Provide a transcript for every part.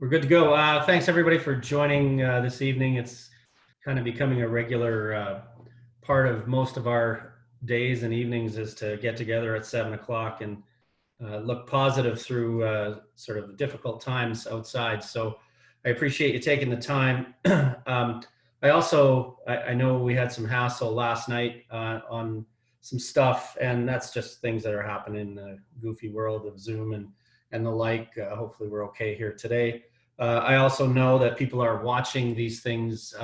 We're good to go. Thanks everybody for joining this evening. It's kind of becoming a regular part of most of our days and evenings is to get together at 7 o'clock and look positive through sort of difficult times outside. So I appreciate you taking the time. I know we had some hassle last night on some stuff, and that's just things that are happening in the goofy world of Zoom and the like. Hopefully we're okay here today. I also know that people are watching these things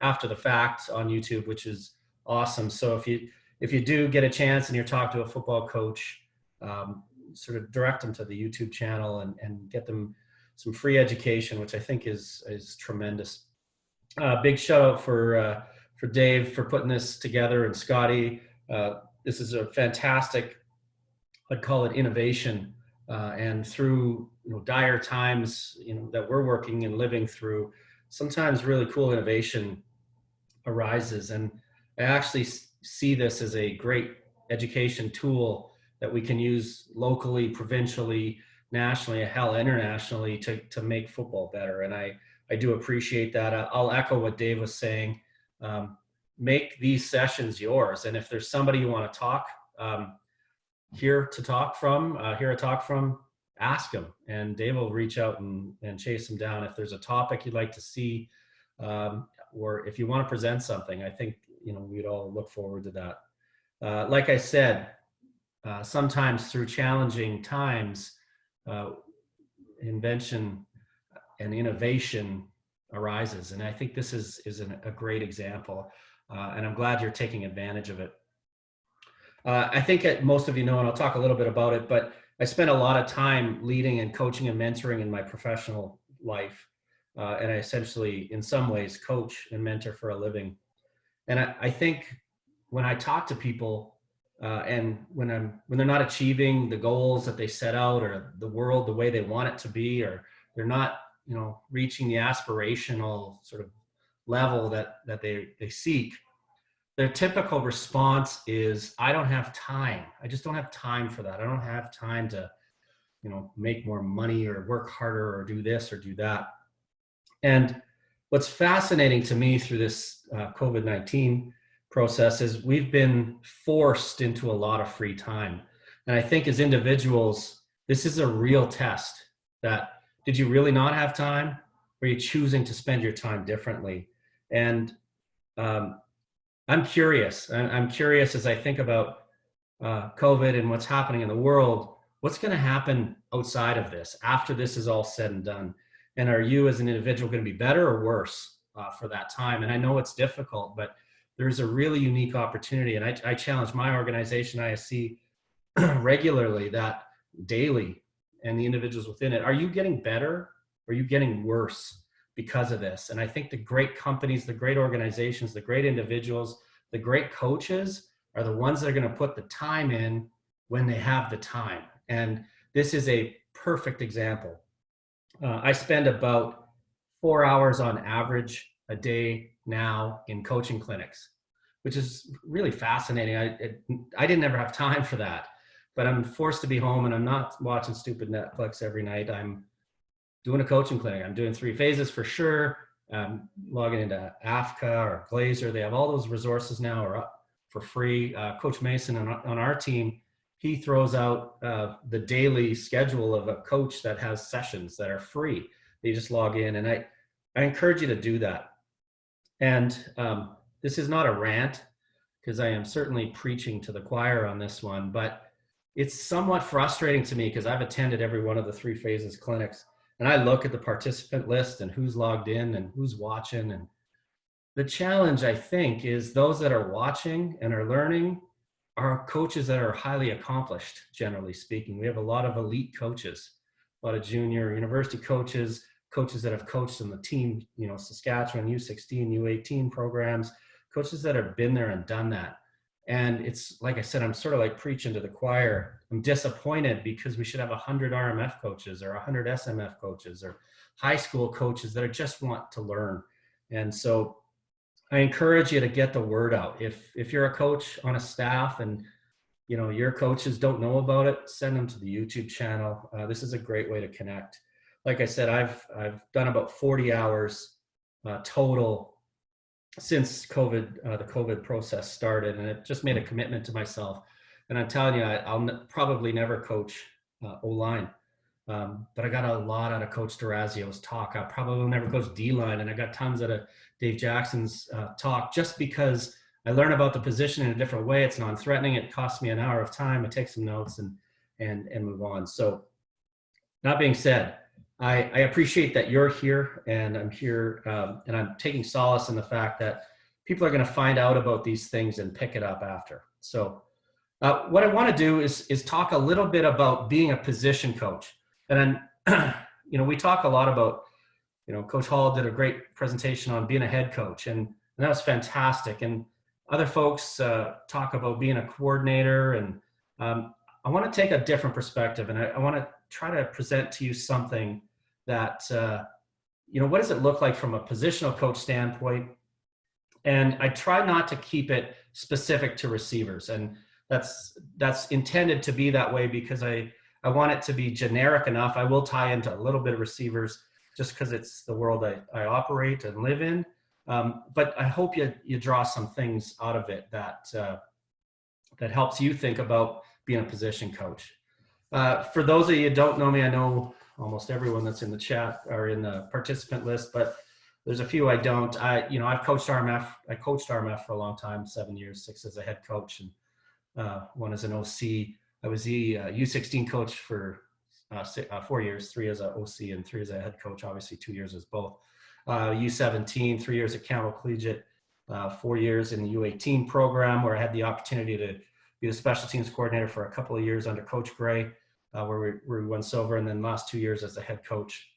after the fact on YouTube, which is awesome. So if you do get a chance and you're talking to a football coach, sort of direct them to the YouTube channel and get them some free education, which I think is tremendous. Big shout out for Dave for putting this together, and Scotty. This is a fantastic, I'd call it innovation. And through dire times that we're working and living through, sometimes really cool innovation arises. And I actually see this as a great education tool that we can use locally, provincially, nationally, hell, internationally to make football better. And I do appreciate that. I'll echo what Dave was saying. Make these sessions yours. And if there's somebody you want to talk, hear a talk from, ask them, and Dave will reach out and chase them down. If there's a topic you'd like to see, or if you want to present something, I think we'd all look forward to that. Like I said, sometimes through challenging times, invention and innovation arises, and I think this is a great example, and I'm glad you're taking advantage of it. I think most of you know, and I'll talk a little bit about it, but I spent a lot of time leading and coaching and mentoring in my professional life. And I essentially, in some ways, coach and mentor for a living. And I think when I talk to people and when they're not achieving the goals that they set out, or the world the way they want it to be, or they're not, reaching the aspirational sort of level that they seek, their typical response is, I don't have time. I just don't have time for that. I don't have time to, make more money or work harder or do this or do that. And what's fascinating to me through this COVID-19 process is we've been forced into a lot of free time. And I think as individuals, this is a real test that, did you really not have time? Or are you choosing to spend your time differently? And I'm curious. I'm curious as I think about COVID and what's happening in the world, what's going to happen outside of this, after this is all said and done? And are you as an individual going to be better or worse for that time? And I know it's difficult, but there's a really unique opportunity. And I challenge my organization, ISC, regularly, that daily, and the individuals within it, are you getting better or are you getting worse because of this? And I think the great companies, the great organizations, the great individuals, the great coaches are the ones that are going to put the time in when they have the time. And this is a perfect example. I spend about 4 hours on average a day now in coaching clinics, which is really fascinating. I didn't ever have time for that, but I'm forced to be home, and I'm not watching stupid Netflix every night. I'm doing a coaching clinic. I'm doing 3 phases for sure. Logging into AFCA or Glazer. They have all those resources now are up for free. Coach Mason on our team, he throws out the daily schedule of a coach that has sessions that are free. They just log in, and I encourage you to do that. And this is not a rant, because I am certainly preaching to the choir on this one, but it's somewhat frustrating to me because I've attended every one of the 3 phases clinics. And I look at the participant list and who's logged in and who's watching. And the challenge, I think, is those that are watching and are learning are coaches that are highly accomplished, generally speaking. We have a lot of elite coaches, a lot of junior university coaches that have coached in the team, Saskatchewan U16, U18 programs, coaches that have been there and done that. And it's, like I said, I'm sort of like preaching to the choir. I'm disappointed because we should have 100 RMF coaches or 100 SMF coaches or high school coaches that just want to learn. And so I encourage you to get the word out. If you're a coach on a staff and your coaches don't know about it, send them to the YouTube channel. This is a great way to connect. like I said, I've done about 40 hours total since COVID, the COVID process started, and it just made a commitment to myself. And I'm telling you, I'll probably never coach O-line. But I got a lot out of Coach Durazio's talk. I probably will never coach D-line, and I got tons out of Dave Jackson's talk, just because I learn about the position in a different way. It's non-threatening. It costs me an hour of time. I take some notes and move on. So that being said, I appreciate that you're here, and I'm here, and I'm taking solace in the fact that people are going to find out about these things and pick it up after. So what I want to do is talk a little bit about being a position coach. And then, we talk a lot about, Coach Hall did a great presentation on being a head coach, and that was fantastic. And other folks talk about being a coordinator, and I want to take a different perspective, and I want to try to present to you something that, what does it look like from a positional coach standpoint? And I try not to keep it specific to receivers, and that's intended to be that way because I want it to be generic enough. I will tie into a little bit of receivers just because it's the world I operate and live in. But I hope you draw some things out of it that helps you think about being a position coach. For those of you who don't know me, I know almost everyone that's in the chat or in the participant list, but there's a few I don't. I've coached RMF. I coached RMF for a long time, 7 years, 6 as a head coach, and 1 as an OC. I was the U16 coach for 4 years, 3 as an OC and 3 as a head coach, obviously 2 years as both. U17, 3 years at Campbell Collegiate, 4 years in the U18 program, where I had the opportunity to be the special teams coordinator for a couple of years under Coach Gray, where we won silver, and then last 2 years as the head coach,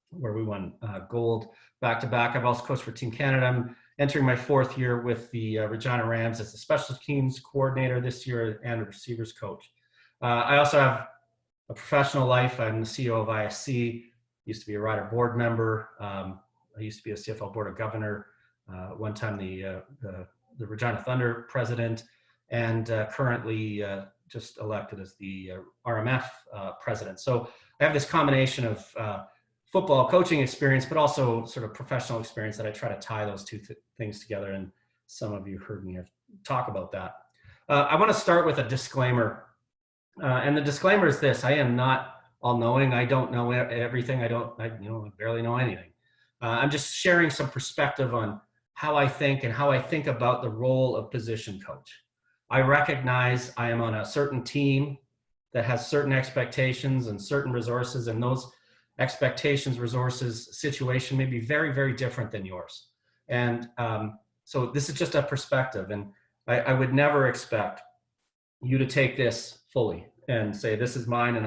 where we won gold back-to-back. I've also coached for Team Canada. I'm entering my 4th year with the Regina Rams as the special teams coordinator this year and a receivers coach. I also have a professional life. I'm the CEO of ISC, used to be a Rider board member. I used to be a CFL Board of Governor, one time the Regina Thunder president, and currently just elected as the RMF president. So I have this combination of football coaching experience, but also sort of professional experience that I try to tie those two things together. And some of you heard me talk about that. I want to start with a disclaimer. And the disclaimer is this: I am not all-knowing. I don't know everything. I barely know anything. I'm just sharing some perspective on how I think and how I think about the role of position coach. I recognize I am on a certain team that has certain expectations and certain resources, and those expectations, resources, situation may be very, very different than yours. And so this is just a perspective, and I would never expect you to take this fully and say, this is mine and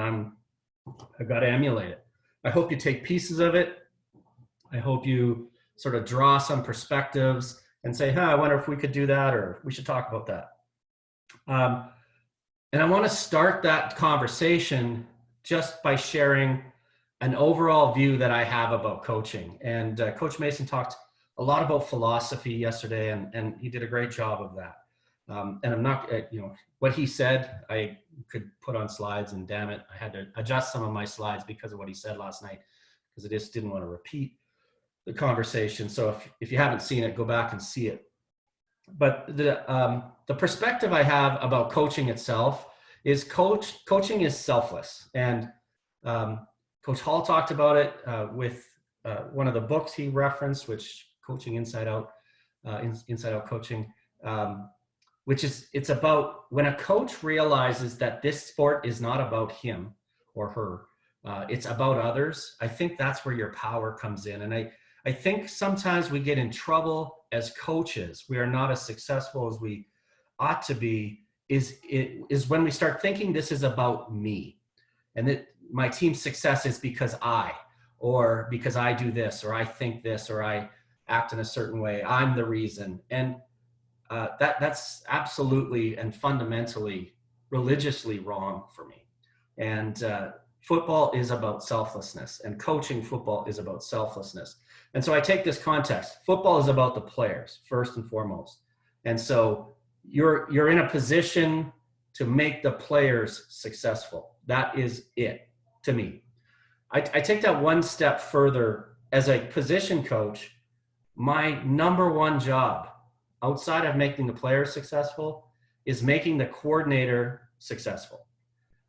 I've got to emulate it. I hope you take pieces of it. I hope you sort of draw some perspectives and say, I wonder if we could do that, or we should talk about that. And I want to start that conversation just by sharing an overall view that I have about coaching. And Coach Mason talked a lot about philosophy yesterday, and he did a great job of that. And I'm not, what he said, I could put on slides, and damn it, I had to adjust some of my slides because of what he said last night, because I just didn't want to repeat the conversation. So if you haven't seen it, go back and see it. But the perspective I have about coaching itself is coaching is selfless. And Coach Hall talked about it with one of the books he referenced, which Coaching Inside Out, Inside Out Coaching, which is, it's about when a coach realizes that this sport is not about him or her, it's about others. I think that's where your power comes in. And I think sometimes we get in trouble as coaches. We are not as successful as we ought to be, is when we start thinking this is about me, and that my team's success is because or because I do this, or I think this, or I act in a certain way. I'm the reason. And that's absolutely and fundamentally religiously wrong for me. And football is about selflessness, and coaching football is about selflessness. And so I take this context. Football is about the players first and foremost. And so you're in a position to make the players successful. That is it to me. I take that one step further. As a position coach, my number one job outside of making the player successful is making the coordinator successful.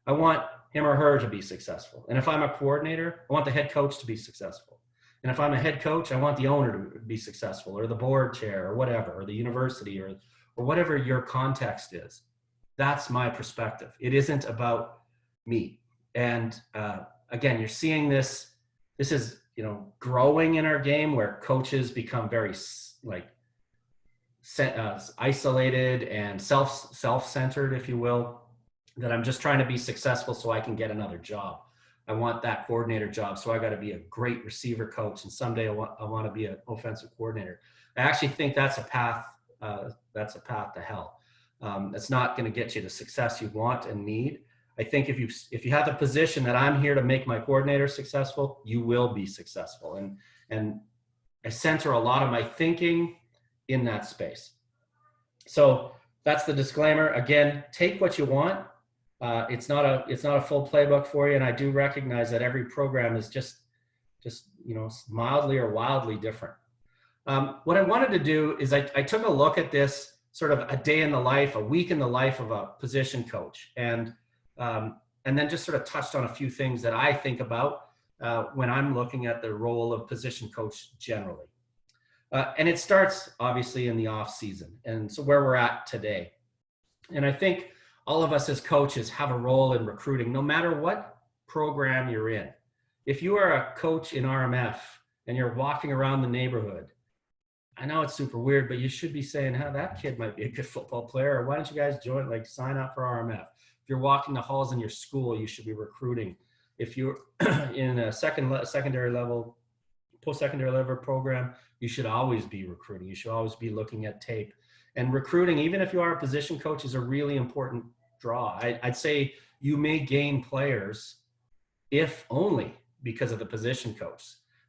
I want him or her to be successful. And if I'm a coordinator, I want the head coach to be successful. And if I'm a head coach, I want the owner to be successful, or the board chair, or whatever, or the university, or whatever your context is. That's my perspective. It isn't about me. And again, you're seeing this. This is, growing in our game, where coaches become very isolated and self-centered, if you will. That I'm just trying to be successful so I can get another job. I want that coordinator job, so I got to be a great receiver coach, and someday I want to be an offensive coordinator. I actually think that's a path. That's a path to hell. It's not going to get you the success you want and need. I think if you have the position that I'm here to make my coordinator successful, you will be successful. And I center a lot of my thinking in that space. So that's the disclaimer. Again, take what you want. It's not a full playbook for you, and I do recognize that every program is just mildly or wildly different. What I wanted to do is I took a look at this sort of a day in the life, a week in the life of a position coach, and then just sort of touched on a few things that I think about when I'm looking at the role of position coach generally. And it starts obviously in the off season, and so where we're at today. And I think all of us as coaches have a role in recruiting, no matter what program you're in. If you are a coach in RMF and you're walking around the neighborhood, I know it's super weird, but you should be saying, that kid might be a good football player. Or why don't you guys sign up for RMF? If you're walking the halls in your school, you should be recruiting. If you're in a secondary level, post-secondary level program, you should always be recruiting. You should always be looking at tape. And recruiting, even if you are a position coach, is a really important draw. I'd say you may gain players if only because of the position coach.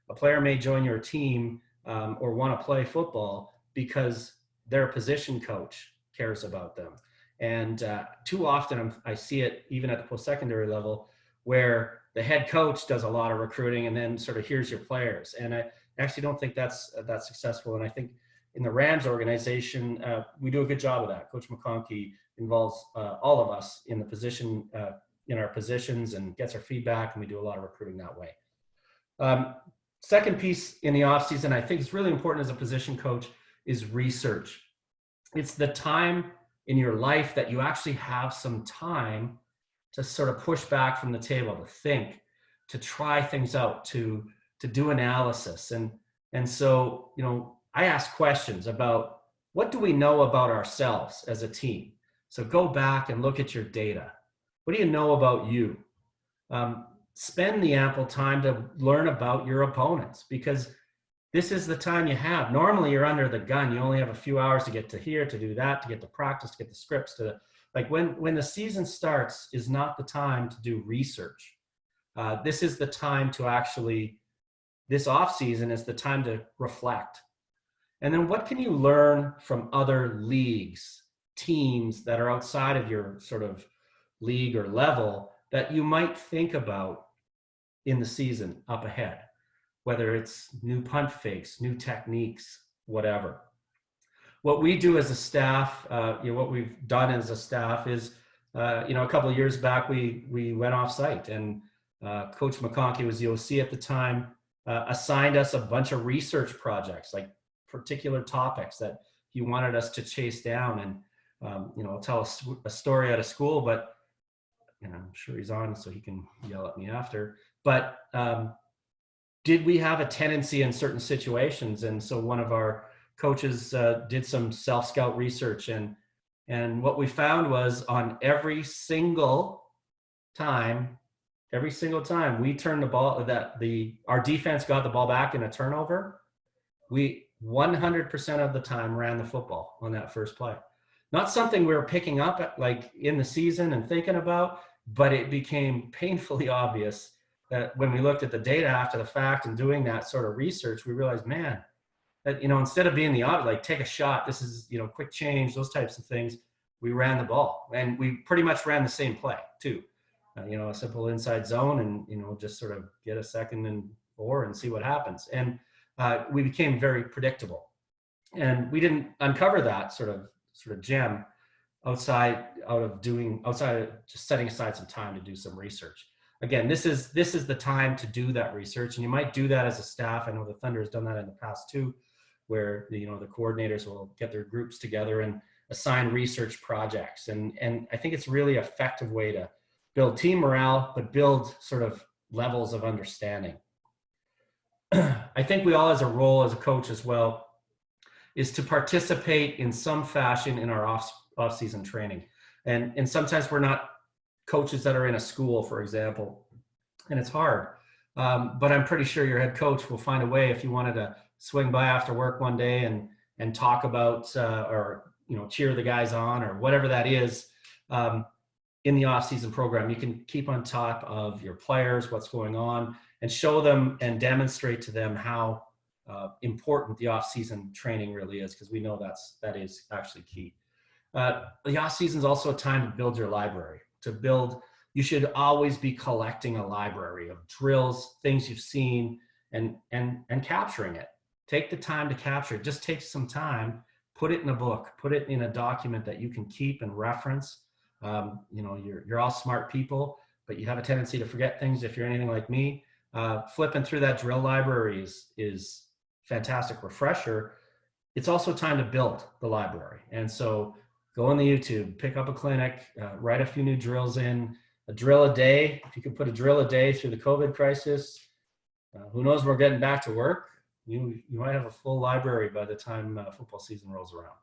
A player may join your team or want to play football because their position coach cares about them. And too often I see it even at the post-secondary level where the head coach does a lot of recruiting and then sort of here's your players. And I actually don't think that's successful. And I think in the Rams organization, we do a good job of that. Coach McConkey involves all of us in the position, in our positions, and gets our feedback, and we do a lot of recruiting that way. Second piece in the offseason I think is really important as a position coach is research. It's the time in your life that you actually have some time to sort of push back from the table, to think, to try things out, to do analysis. And so, I ask questions about what do we know about ourselves as a team? So go back and look at your data. What do you know about you? Spend the ample time to learn about your opponents, because this is the time you have. Normally you're under the gun. You only have a few hours to get to here, to do that, to get to practice, to get the scripts, when the season starts is not the time to do research. This is the time to this off season is the time to reflect. And then what can you learn from other leagues, teams that are outside of your sort of league or level that you might think about in the season up ahead, whether it's new punt fakes, new techniques, whatever. What we do as a staff, what we've done as a staff is, a couple of years back, we went off site, and Coach McConkey was the OC at the time, assigned us a bunch of research projects, like particular topics that he wanted us to chase down. And, I'll tell a story out of school, but I'm sure he's on so he can yell at me after. But did we have a tendency in certain situations? And so one of our coaches did some self-scout research, and what we found was on every single time we turned the ball, our defense got the ball back in a turnover, we 100% of the time ran the football on that first play. Not something we were picking up like in the season and thinking about, but it became painfully obvious that when we looked at the data after the fact and doing that sort of research, we realized, man, that, instead of being the odd, like take a shot, this is, quick change, those types of things, we ran the ball, and we pretty much ran the same play too. a simple inside zone, and just sort of get a 2nd and 4 and see what happens. And we became very predictable, and we didn't uncover that sort of gem outside of just setting aside some time to do some research. Again, this is the time to do that research, and you might do that as a staff. I know the Thunder has done that in the past too, where the coordinators will get their groups together and assign research projects. And I think it's really an effective way to build team morale, but build sort of levels of understanding. I think we all, as a role as a coach as well, is to participate in some fashion in our off-season training. And sometimes we're not coaches that are in a school, for example, and it's hard. But I'm pretty sure your head coach will find a way, if you wanted to swing by after work one day and talk about or cheer the guys on or whatever that is. In the off-season program, you can keep on top of your players, what's going on, and show them and demonstrate to them how important the off-season training really is, because we know that is actually key. The off-season is also a time to build your library. You should always be collecting a library of drills, things you've seen, and capturing it. Take the time to capture it. Just take some time, put it in a book, put it in a document that you can keep and reference. You're all smart people, but you have a tendency to forget things if you're anything like me. Flipping through that drill library is fantastic refresher. It's also time to build the library. And so go on the YouTube, pick up a clinic, write a few new drills in, a drill a day. If you could put a drill a day through the COVID crisis, who knows, we're getting back to work. You might have a full library by the time football season rolls around.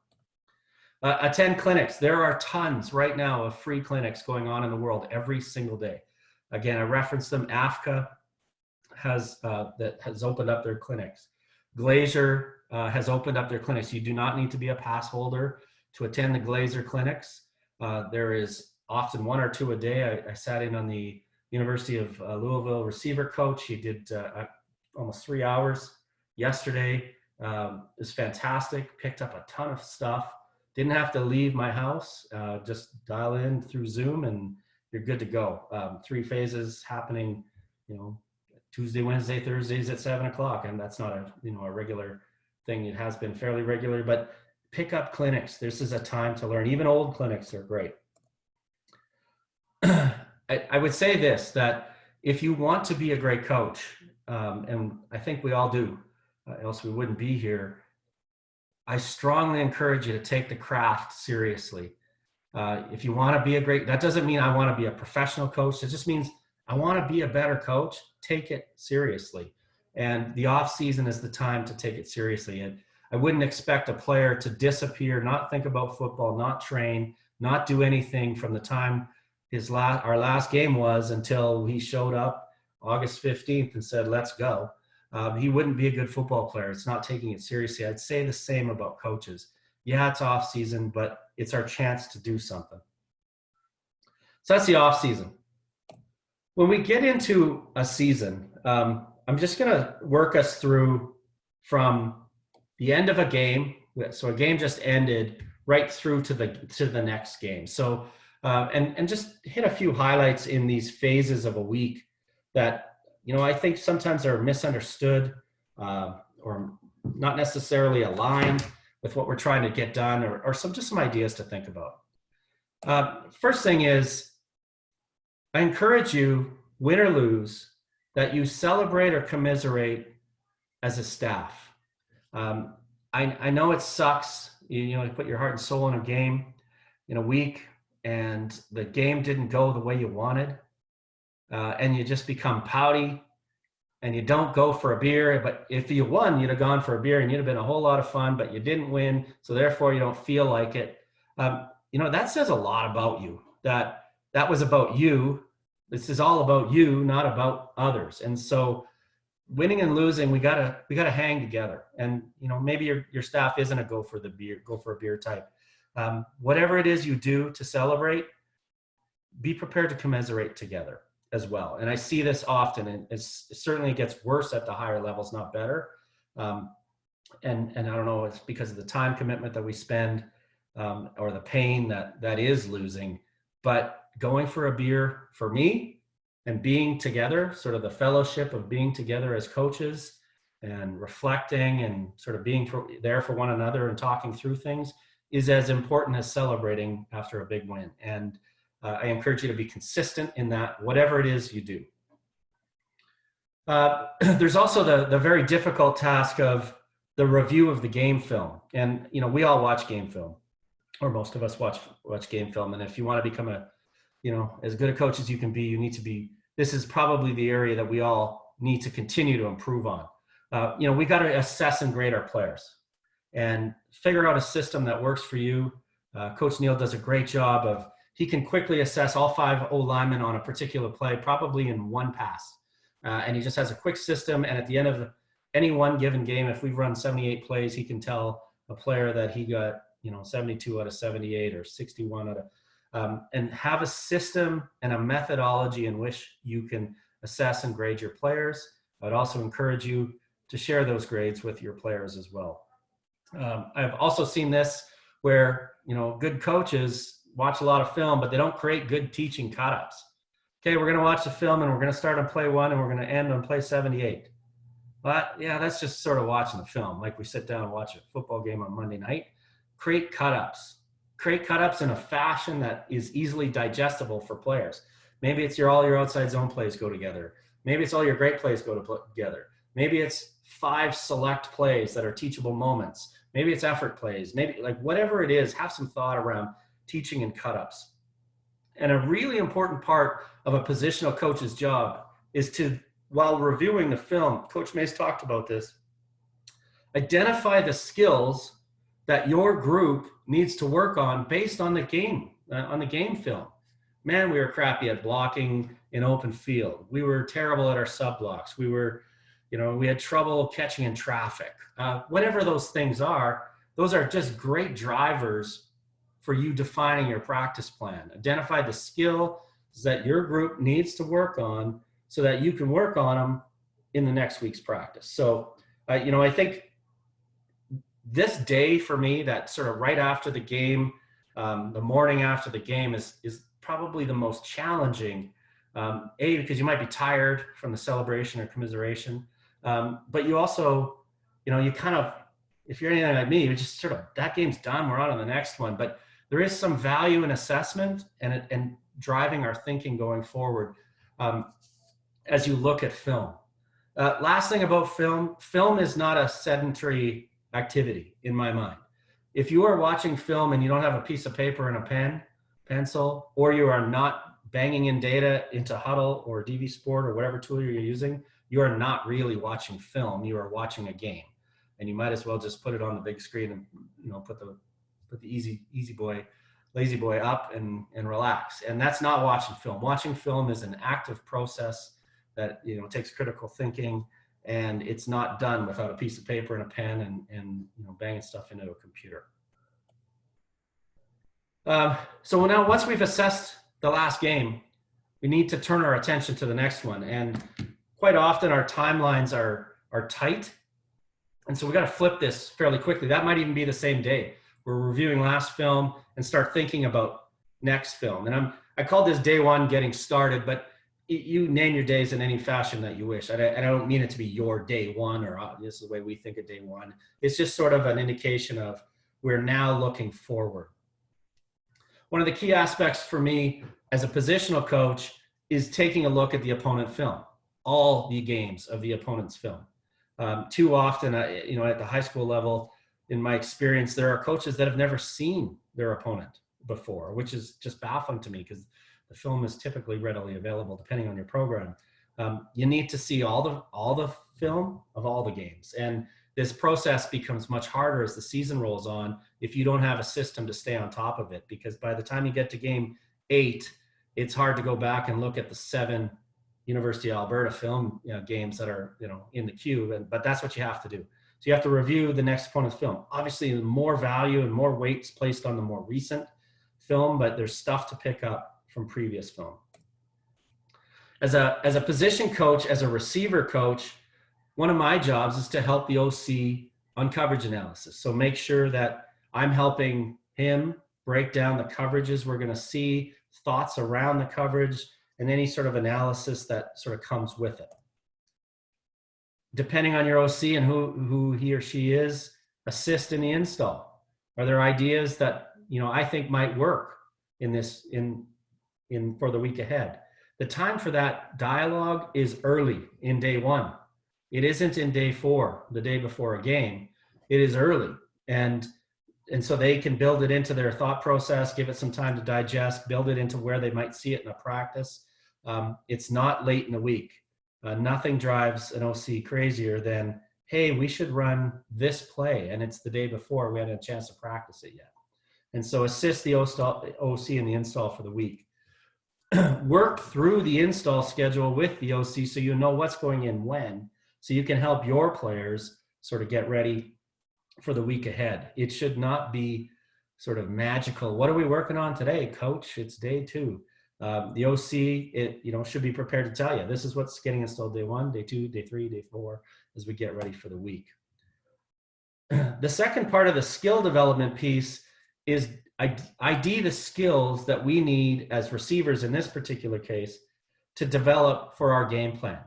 Attend clinics. There are tons right now of free clinics going on in the world every single day. Again, I referenced them. AFCA has opened up their clinics. Glazier has opened up their clinics. You do not need to be a pass holder to attend the Glazier clinics. There is often 1 or 2 a day. I sat in on the University of Louisville receiver coach. He did almost 3 hours yesterday. It was fantastic. Picked up a ton of stuff. Didn't have to leave my house. Just dial in through Zoom and you're good to go. 3 phases happening, Tuesday, Wednesday, Thursdays at 7 o'clock. And that's not a regular thing. It has been fairly regular, but pick up clinics. This is a time to learn. Even old clinics are great. I would say this, that if you want to be a great coach, and I think we all do, else we wouldn't be here, I strongly encourage you to take the craft seriously. If you want to be that doesn't mean I want to be a professional coach. It just means I want to be a better coach. Take it seriously. And the off season is the time to take it seriously. And I wouldn't expect a player to disappear, not think about football, not train, not do anything from the time our last game was until he showed up August 15th and said, let's go. He wouldn't be a good football player. It's not taking it seriously. I'd say the same about coaches. Yeah, it's off season, but it's our chance to do something. So that's the off season. When we get into a season, I'm just going to work us through from the end of a game. So a game just ended right through to the next game. So, and just hit a few highlights in these phases of a week that, I think sometimes are misunderstood or not necessarily aligned with what we're trying to get done, or just some ideas to think about. First thing is, I encourage you, win or lose, that you celebrate or commiserate as a staff. I know it sucks. You put your heart and soul in a game in a week, and the game didn't go the way you wanted. And you just become pouty and you don't go for a beer. But if you won, you'd have gone for a beer and you'd have been a whole lot of fun, but you didn't win. So therefore you don't feel like it. That says a lot about you, that was about you. This is all about you, not about others. And so winning and losing, we gotta hang together. And, maybe your staff isn't a go for a beer type. Whatever it is you do to celebrate, be prepared to commiserate together as well. And I see this often, and it certainly gets worse at the higher levels, not better. And I don't know, it's because of the time commitment that we spend or the pain that is losing, but going for a beer for me and being together, sort of the fellowship of being together as coaches and reflecting and sort of being there for one another and talking through things is as important as celebrating after a big win. And I encourage you to be consistent in that, whatever it is you do. There's also the very difficult task of the review of the game film. And, you know, we all watch game film, or most of us watch game film. And if you want to become as good a coach as you can be, you need to be, this is probably the area that we all need to continue to improve on. We got to assess and grade our players and figure out a system that works for you. Coach Neil does a great job of, he can quickly assess all 5 O-linemen on a particular play, probably in one pass. And he just has a quick system. And at the end of any one given game, if we've run 78 plays, he can tell a player that he got, 72 out of 78 or 61 out of, and have a system and a methodology in which you can assess and grade your players. I'd also encourage you to share those grades with your players as well. I've also seen this where, good coaches watch a lot of film, but they don't create good teaching cut-ups. Okay, we're going to watch the film and we're going to start on play 1 and we're going to end on play 78. But yeah, that's just sort of watching the film. Like we sit down and watch a football game on Monday night. Create cut-ups. Create cut-ups in a fashion that is easily digestible for players. Maybe it's all your outside zone plays go together. Maybe it's all your great plays go together. Maybe it's 5 select plays that are teachable moments. Maybe it's effort plays. Maybe, like, whatever it is, have some thought around teaching and cut-ups. And a really important part of a positional coach's job is to, while reviewing the film, Coach Mays talked about this, identify the skills that your group needs to work on based on the game film. Man, we were crappy at blocking in open field. We were terrible at our sub blocks. We had trouble catching in traffic. Whatever those things are, those are just great drivers for you defining your practice plan. Identify the skills that your group needs to work on so that you can work on them in the next week's practice. So, I think this day for me, that sort of right after the game, the morning after the game is probably the most challenging. Because you might be tired from the celebration or commiseration. But you also, you kind of, if you're anything like me, you just sort of, that game's done, we're on to the next one. But there is some value in assessment and driving our thinking going forward as you look at film. Last thing about film is not a sedentary activity in my mind. If you are watching film and you don't have a piece of paper and a pencil, or you are not banging in data into Huddle or DV Sport or whatever tool you're using, you are not really watching film. You are watching a game, and you might as well just put it on the big screen and put the lazy boy up and relax. And that's not watching film. Watching film is an active process that takes critical thinking, and it's not done without a piece of paper and a pen and banging stuff into a computer. So now, once we've assessed the last game, we need to turn our attention to the next one. And quite often our timelines are tight. And so we got to flip this fairly quickly. That might even be the same day. We're reviewing last film and start thinking about next film. And I call this day 1 getting started, but you name your days in any fashion that you wish. I don't mean it to be your day 1 or this is the way we think of day 1. It's just sort of an indication of we're now looking forward. One of the key aspects for me as a positional coach is taking a look at the opponent film, all the games of the opponent's film. Too often, at the high school level, in my experience, there are coaches that have never seen their opponent before, which is just baffling to me because the film is typically readily available depending on your program. You need to see all the film of all the games. And this process becomes much harder as the season rolls on if you don't have a system to stay on top of it, because by the time you get to game 8, it's hard to go back and look at the 7 University of Alberta film games that are in the queue, but that's what you have to do. So you have to review the next opponent's film. Obviously, more value and more weight's placed on the more recent film, but there's stuff to pick up from previous film. As a position coach, as a receiver coach, one of my jobs is to help the OC on coverage analysis. So make sure that I'm helping him break down the coverages we're going to see thoughts around the coverage, and any sort of analysis that sort of comes with it. Depending on your OC and who he or she is, assist in the install. Are there ideas that, you know, I think might work in this, for the week ahead? The time for that dialogue is early in day one. It isn't in day 4, the day before a game. It is early. And so they can build it into their thought process, give it some time to digest, build it into where they might see it in a practice. It's not late in the week. Nothing drives an OC crazier than, hey, we should run this play, and it's the day before, we haven't had a chance to practice it yet. And so assist the OC in the install for the week. Work through the install schedule with the OC so you know what's going in when, so you can help your players sort of get ready for the week ahead. It should not be sort of magical. What are we working on today, coach? It's day 2. The OC, should be prepared to tell you, this is what's getting installed day 1, day 2, day 3, day 4, as we get ready for the week. The second part of the skill development piece is ID the skills that we need as receivers in this particular case to develop for our game plan.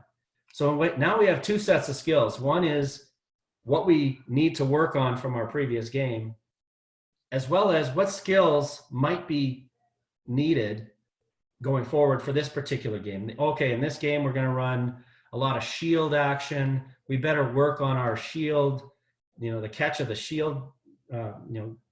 So now we have 2 sets of skills. One is what we need to work on from our previous game, as well as what skills might be needed going forward for this particular game. Okay, in this game, we're going to run a lot of shield action. We better work on our shield, the catch of the shield,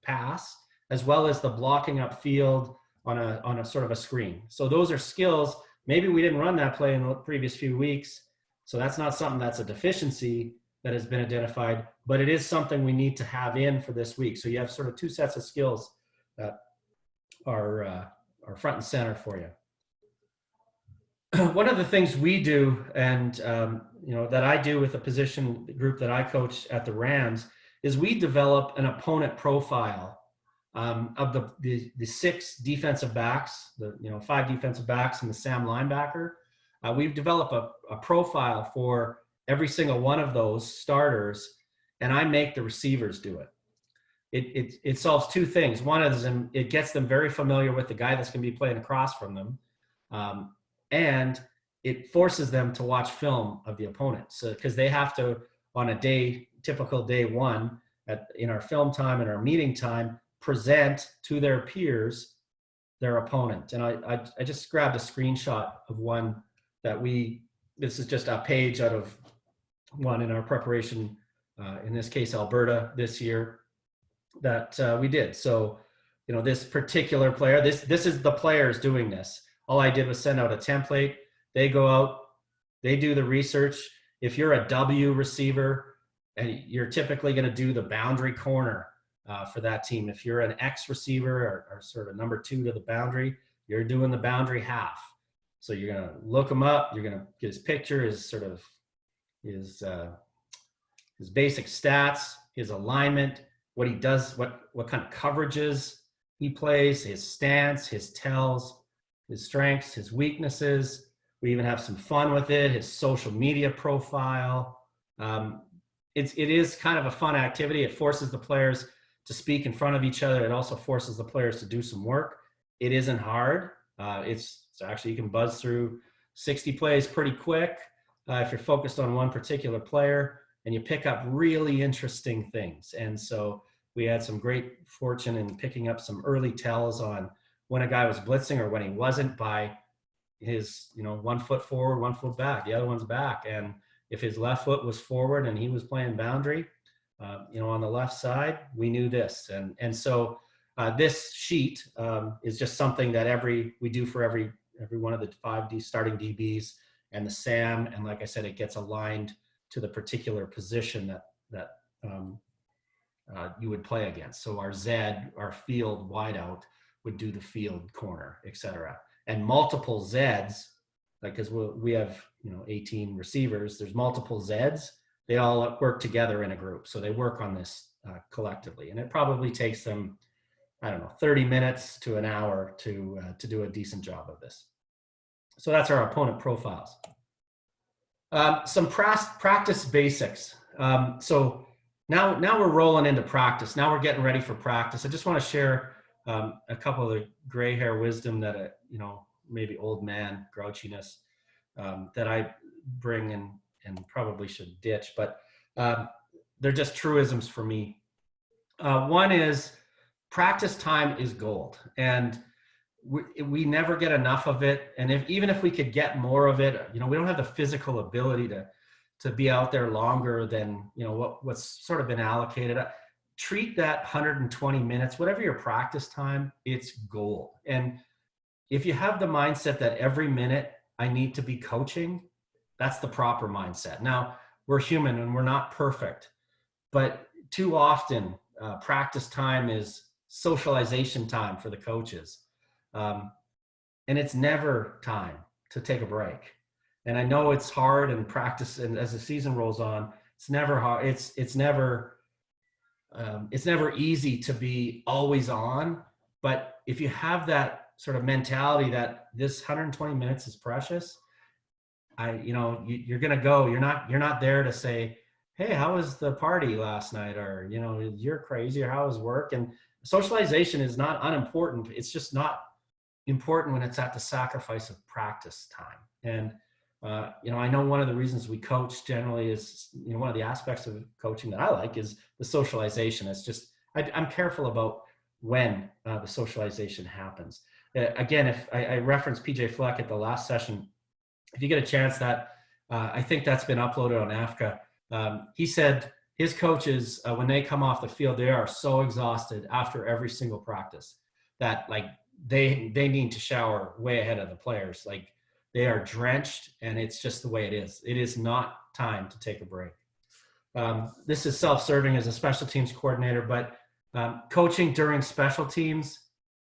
pass, as well as the blocking up field on a sort of a screen. So those are skills. Maybe we didn't run that play in the previous few weeks. So that's not something that's a deficiency that has been identified, but it is something we need to have in for this week. So you have sort of 2 sets of skills that are front and center for you. One of the things we do, and that I do with a position group that I coach at the Rams, is we develop an opponent profile of the 6 defensive backs, the 5 defensive backs and the Sam linebacker. We've developed a profile for every single one of those starters, and I make the receivers do it. It solves 2 things. One is it gets them very familiar with the guy that's going to be playing across from them, and it forces them to watch film of the opponent. So because they have to, on a typical day 1, in our film time and our meeting time, present to their peers their opponent. And I just grabbed a screenshot of one that this is just a page out of one in our preparation, in this case, Alberta this year, that we did. So, this particular player, this is the players doing this. All I did was send out a template. They go out, they do the research. If you're a W receiver, and you're typically going to do the boundary corner for that team. If you're an X receiver or sort of number 2 to the boundary, you're doing the boundary half. So you're going to look him up. You're going to get his picture, his basic stats, his alignment, what he does, what kind of coverages he plays, his stance, his tells, his strengths, his weaknesses. We even have some fun with it, his social media profile. It is kind of a fun activity. It forces the players to speak in front of each other. It also forces the players to do some work. It isn't hard. It's actually, you can buzz through 60 plays pretty quick if you're focused on one particular player, and you pick up really interesting things. And so we had some great fortune in picking up some early tells on when a guy was blitzing or when he wasn't, by his, 1 foot forward, 1 foot back, the other one's back. And if his left foot was forward and he was playing boundary, on the left side, we knew this. And so this sheet is just something that we do for every one of the 5 starting DBs and the SAM. And like I said, it gets aligned to the particular position that you would play against. So our Z, our field wideout, would do the field corner, et cetera. And multiple Zs, because we have 18 receivers, there's multiple Zs. They all work together in a group. So they work on this collectively. And it probably takes them, 30 minutes to an hour to do a decent job of this. So that's our opponent profiles. Some practice basics. So now we're rolling into practice. Now we're getting ready for practice. I just want to share a couple of the gray hair wisdom that, maybe old man grouchiness that I bring and probably should ditch, but they're just truisms for me. One is practice time is gold, and we never get enough of it. And even if we could get more of it, we don't have the physical ability to be out there longer than, what's sort of been allocated. Treat that 120 minutes, whatever your practice time, it's gold. And if you have the mindset that every minute I need to be coaching, that's the proper mindset. Now, we're human and we're not perfect, but too often practice time is socialization time for the coaches. And it's never time to take a break. And I know it's hard in practice, and as the season rolls on, it's never hard. It's never easy to be always on. But if you have that sort of mentality that this 120 minutes is precious, you're going to go. You're not there to say, hey, how was the party last night? Or, you're crazy, or how was work? And socialization is not unimportant. It's just not important when it's at the sacrifice of practice time. And, I know one of the reasons we coach generally is, one of the aspects of coaching that I like is the socialization. It's just, I'm careful about when the socialization happens. Again, if I referenced PJ Fleck at the last session, if you get a chance, that I think that's been uploaded on AFCA. He said his coaches, when they come off the field, they are so exhausted after every single practice that they need to shower way ahead of the players. They are drenched, and it's just the way it is. It is not time to take a break. This is self-serving as a special teams coordinator, but coaching during special teams,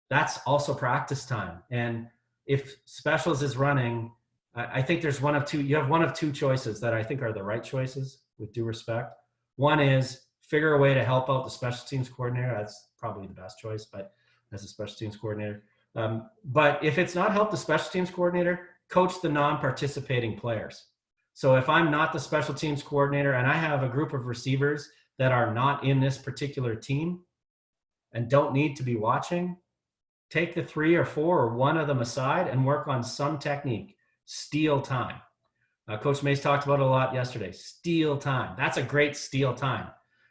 that's also practice time. And if specials is running, I think there's you have one of two choices that I think are the right choices, with due respect. One is figure a way to help out the special teams coordinator. That's probably the best choice, but as a special teams coordinator. But if it's not help the special teams coordinator, coach the non-participating players. So if I'm not the special teams coordinator and I have a group of receivers that are not in this particular team and don't need to be watching, take the 3 or 4 or one of them aside and work on some technique. Steal time. Coach Mace talked about it a lot yesterday. Steal time. That's a great steal time.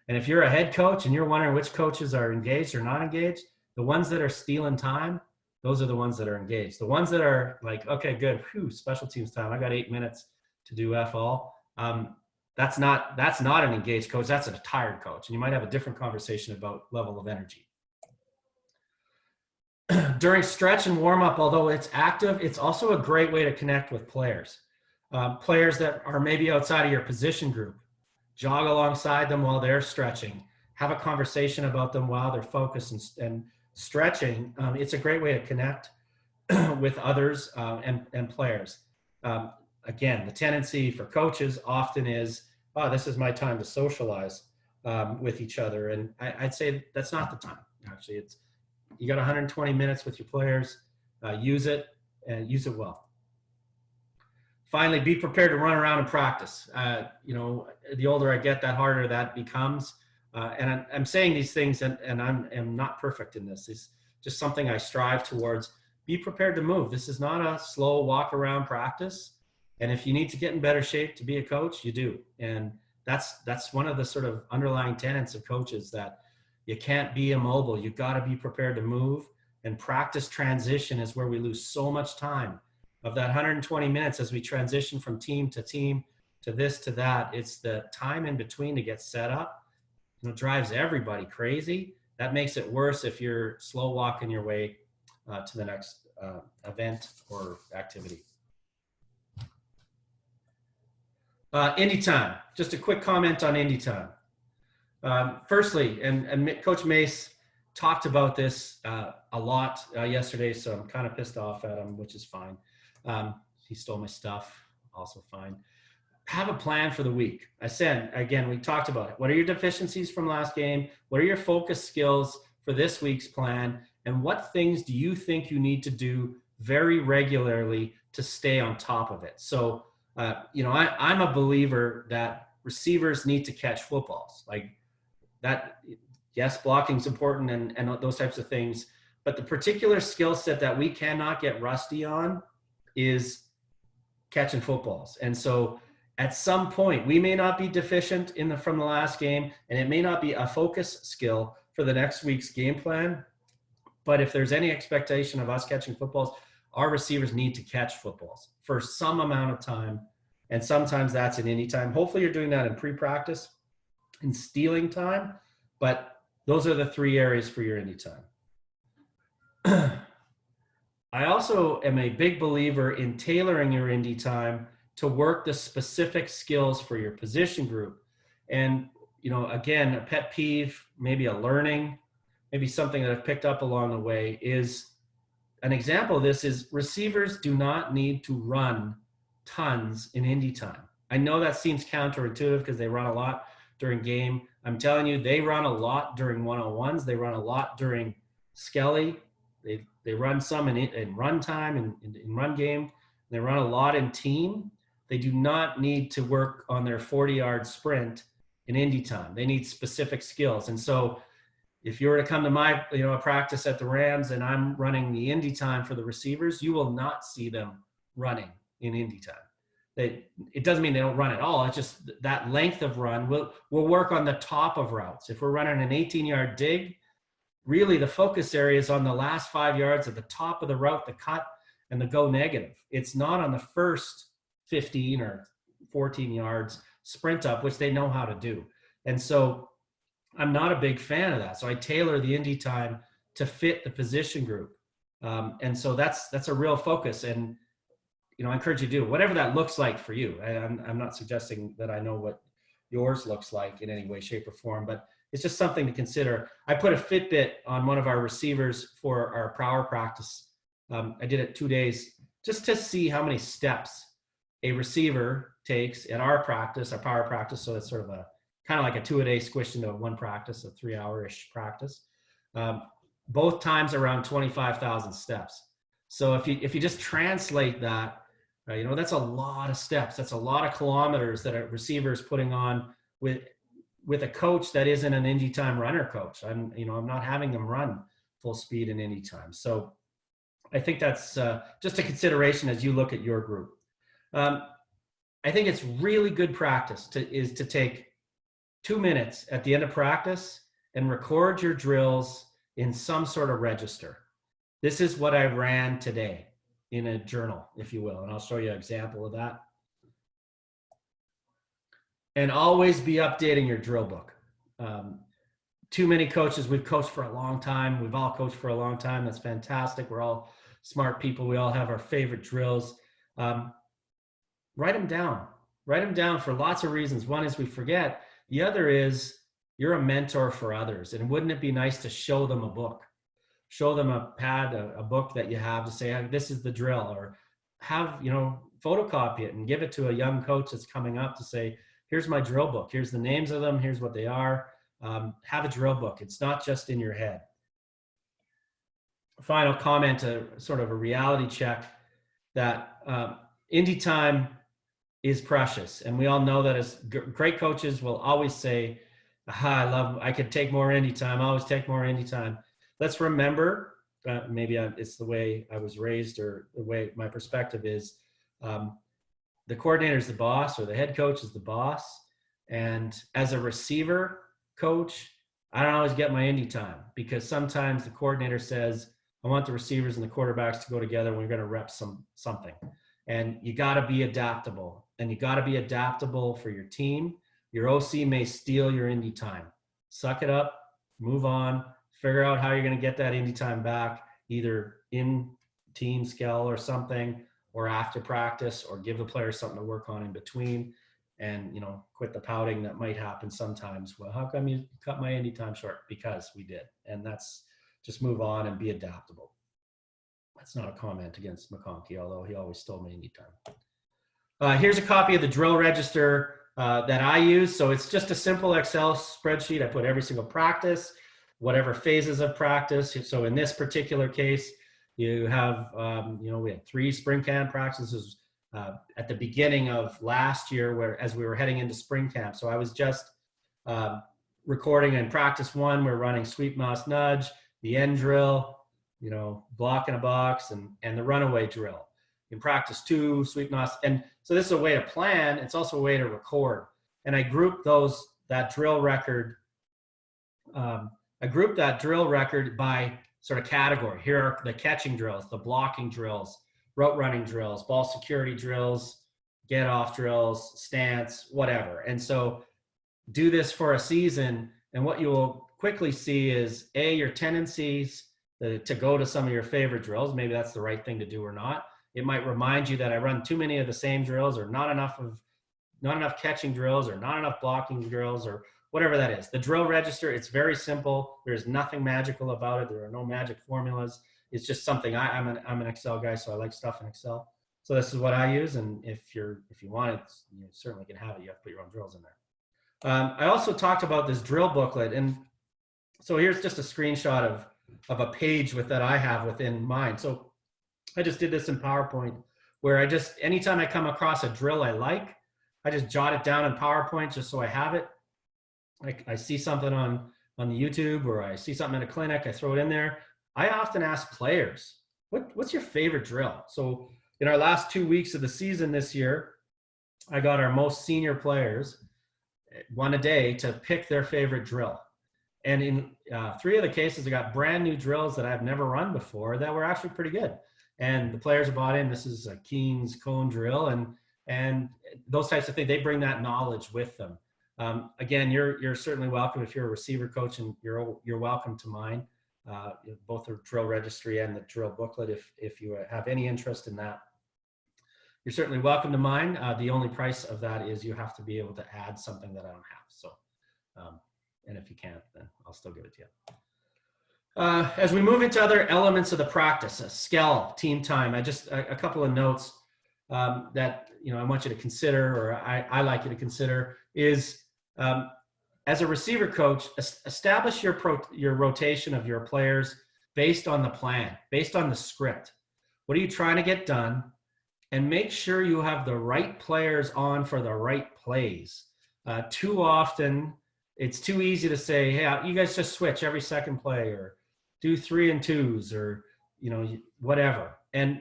And if you're a head coach and you're wondering which coaches are engaged or not engaged, the ones that are stealing time, those are the ones that are engaged. The ones that are like, okay, good, special teams time, I got 8 minutes to do F all. That's not an engaged coach. That's a tired coach. And you might have a different conversation about level of energy. During stretch and warm up, although it's active, it's also a great way to connect with players. Players that are maybe outside of your position group. Jog alongside them while they're stretching. Have a conversation about them while they're focused and stretching. It's a great way to connect with others and players. Again, the tendency for coaches often is, this is my time to socialize with each other. And I'd say that's not the time. Actually, you got 120 minutes with your players. Use it and use it well. Finally, be prepared to run around and practice. The older I get, that harder that becomes. And I'm saying these things, and I'm not perfect in this. It's just something I strive towards. Be prepared to move. This is not a slow walk around practice. And if you need to get in better shape to be a coach, you do. And that's one of the sort of underlying tenets of coaches, that you can't be immobile. You've got to be prepared to move. And practice transition is where we lose so much time. Of that 120 minutes as we transition from team to team to this to that, it's the time in between to get set up. It drives everybody crazy. That makes it worse if you're slow walking your way to the next event or activity. Indie time. Just a quick comment on indie time. Firstly, and Coach Mace talked about this a lot yesterday, so I'm kind of pissed off at him, which is fine. He stole my stuff, also fine. Have a plan for the week. I said, again, we talked about it. What are your deficiencies from last game? What are your focus skills for this week's plan? And what things do you think you need to do very regularly to stay on top of it? So, I'm a believer that receivers need to catch footballs. Like that, yes, blocking is important and those types of things. But the particular skill set that we cannot get rusty on is catching footballs. And so at some point, we may not be deficient from the last game, and it may not be a focus skill for the next week's game plan. But if there's any expectation of us catching footballs, our receivers need to catch footballs for some amount of time. And sometimes that's in any time. Hopefully you're doing that in pre-practice, in stealing time. But those are the 3 areas for your indie time. I also am a big believer in tailoring your indie time to work the specific skills for your position group. And, again, a pet peeve, maybe a learning, maybe something that I've picked up along the way is an example of this is receivers do not need to run tons in indie time. I know that seems counterintuitive because they run a lot during game. I'm telling you, they run a lot during one-on-ones. They run a lot during Skelly. They run some in run time and in run game. They run a lot in team. They do not need to work on their 40-yard sprint in indie time. They need specific skills. And so if you were to come to my practice at the Rams and I'm running the indie time for the receivers, you will not see them running in indie time. It doesn't mean they don't run at all. It's just that length of run. We'll work on the top of routes. If we're running an 18-yard dig, really the focus area is on the last 5 yards at the top of the route, the cut, and the go negative. It's not on the first 15 or 14 yards sprint up, which they know how to do. And so I'm not a big fan of that. So I tailor the indie time to fit the position group. And so that's a real focus. And, I encourage you to do whatever that looks like for you. I'm not suggesting that I know what yours looks like in any way, shape, or form, but it's just something to consider. I put a Fitbit on one of our receivers for our power practice. I did it 2 days just to see how many steps a receiver takes at our practice, our power practice. So it's sort of kind of like a 2-a-day squished into one practice, a 3-hour-ish practice. Both times around 25,000 steps. So if you just translate that, that's a lot of steps. That's a lot of kilometers that a receiver is putting on with a coach that isn't an indie time runner coach. I'm not having them run full speed in indie time. So I think that's just a consideration as you look at your group. I think it's really good practice to take 2 minutes at the end of practice and record your drills in some sort of register. This is what I ran today in a journal, if you will, and I'll show you an example of that. And always be updating your drill book. Too many coaches, we've coached for a long time. We've all coached for a long time. That's fantastic. We're all smart people. We all have our favorite drills. Write them down. Write them down for lots of reasons. One is we forget. The other is you're a mentor for others. And wouldn't it be nice to show them a book? Show them a pad, a book that you have to say, hey, this is the drill, or have, photocopy it and give it to a young coach that's coming up to say, here's my drill book. Here's the names of them. Here's what they are. Have a drill book. It's not just in your head. Final comment, sort of a reality check that indie time is precious. And we all know that as great coaches will always say, I could take more indie time. I always take more indie time. Let's remember, maybe it's the way I was raised or the way my perspective is, the coordinator is the boss or the head coach is the boss. And as a receiver coach, I don't always get my indie time because sometimes the coordinator says, I want the receivers and the quarterbacks to go together and we're going to rep something. And you got to be adaptable, and you got to be adaptable for your team. Your OC may steal your indie time. Suck it up, move on, figure out how you're going to get that indie time back, either in team scale or something, or after practice, or give the players something to work on in between, and quit the pouting that might happen sometimes. Well, how come you cut my indie time short? Because we did. And that's just move on and be adaptable. That's not a comment against McConkey, although he always stole my indie time. Here's a copy of the drill register that I use. So it's just a simple Excel spreadsheet. I put every single practice, whatever phases of practice. So in this particular case, you have, we had 3 spring camp practices at the beginning of last year, as we were heading into spring camp. So I was just recording in practice 1, we're running sweep, mouse, nudge, the end drill, block in a box, and the runaway drill. You can practice 2, sweep knots. And so this is a way to plan. It's also a way to record. And I grouped that drill record. I grouped that drill record by sort of category. Here are the catching drills, the blocking drills, route running drills, ball security drills, get off drills, stance, whatever. And so do this for a season, and what you will quickly see is your tendencies to go to some of your favorite drills. Maybe that's the right thing to do or not. It might remind you that I run too many of the same drills, or not enough catching drills, or not enough blocking drills, or whatever that is. The drill register, it's very simple. There's nothing magical about it. There are no magic formulas. It's just something. I'm an Excel guy, so I like stuff in Excel. So this is what I use, and if you want it, you certainly can have it. You have to put your own drills in there. I also talked about this drill booklet, and so here's just a screenshot of a page that I have within mine. So I just did this in PowerPoint, where anytime I come across a drill I like, I just jot it down in PowerPoint just so I have it. I see something on the YouTube, or I see something in a clinic, I throw it in there. I often ask players, what's your favorite drill? So in our last 2 weeks of the season this year, I got our most senior players, one a day, to pick their favorite drill. And in 3 of the cases, I got brand new drills that I've never run before that were actually pretty good. And the players are bought in. This is a Keen's cone drill, and those types of things. They bring that knowledge with them. Again, you're certainly welcome if you're a receiver coach, and you're welcome to mine, both the drill registry and the drill booklet. If you have any interest in that, you're certainly welcome to mine. The only price of that is you have to be able to add something that I don't have. So, and if you can't, then I'll still give it to you. As we move into other elements of the practice, skell, team time, a couple of notes that I want you to consider, or I like you to consider, is as a receiver coach, establish your rotation of your players based on the plan, based on the script. What are you trying to get done? And make sure you have the right players on for the right plays. Too often, it's too easy to say, hey, you guys just switch every second play, or do 3 and 2s, or whatever. And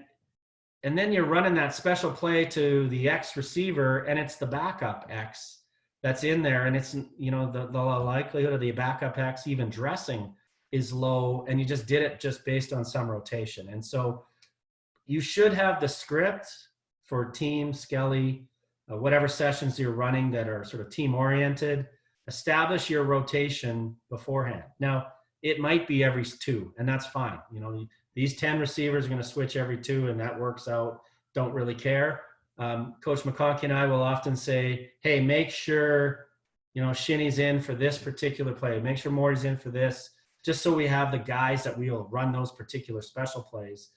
then you're running that special play to the X receiver, and it's the backup X that's in there, and it's the likelihood of the backup X even dressing is low, and you just did it just based on some rotation. And so you should have the script for team, skelly, whatever sessions you're running that are sort of team oriented. Establish your rotation beforehand. Now, it might be every 2, and that's fine. These 10 receivers are going to switch every 2, and that works out. Don't really care. Coach McConkey and I will often say, hey, make sure, Shinny's in for this particular play. Make sure Morty's in for this, just so we have the guys that will run those particular special plays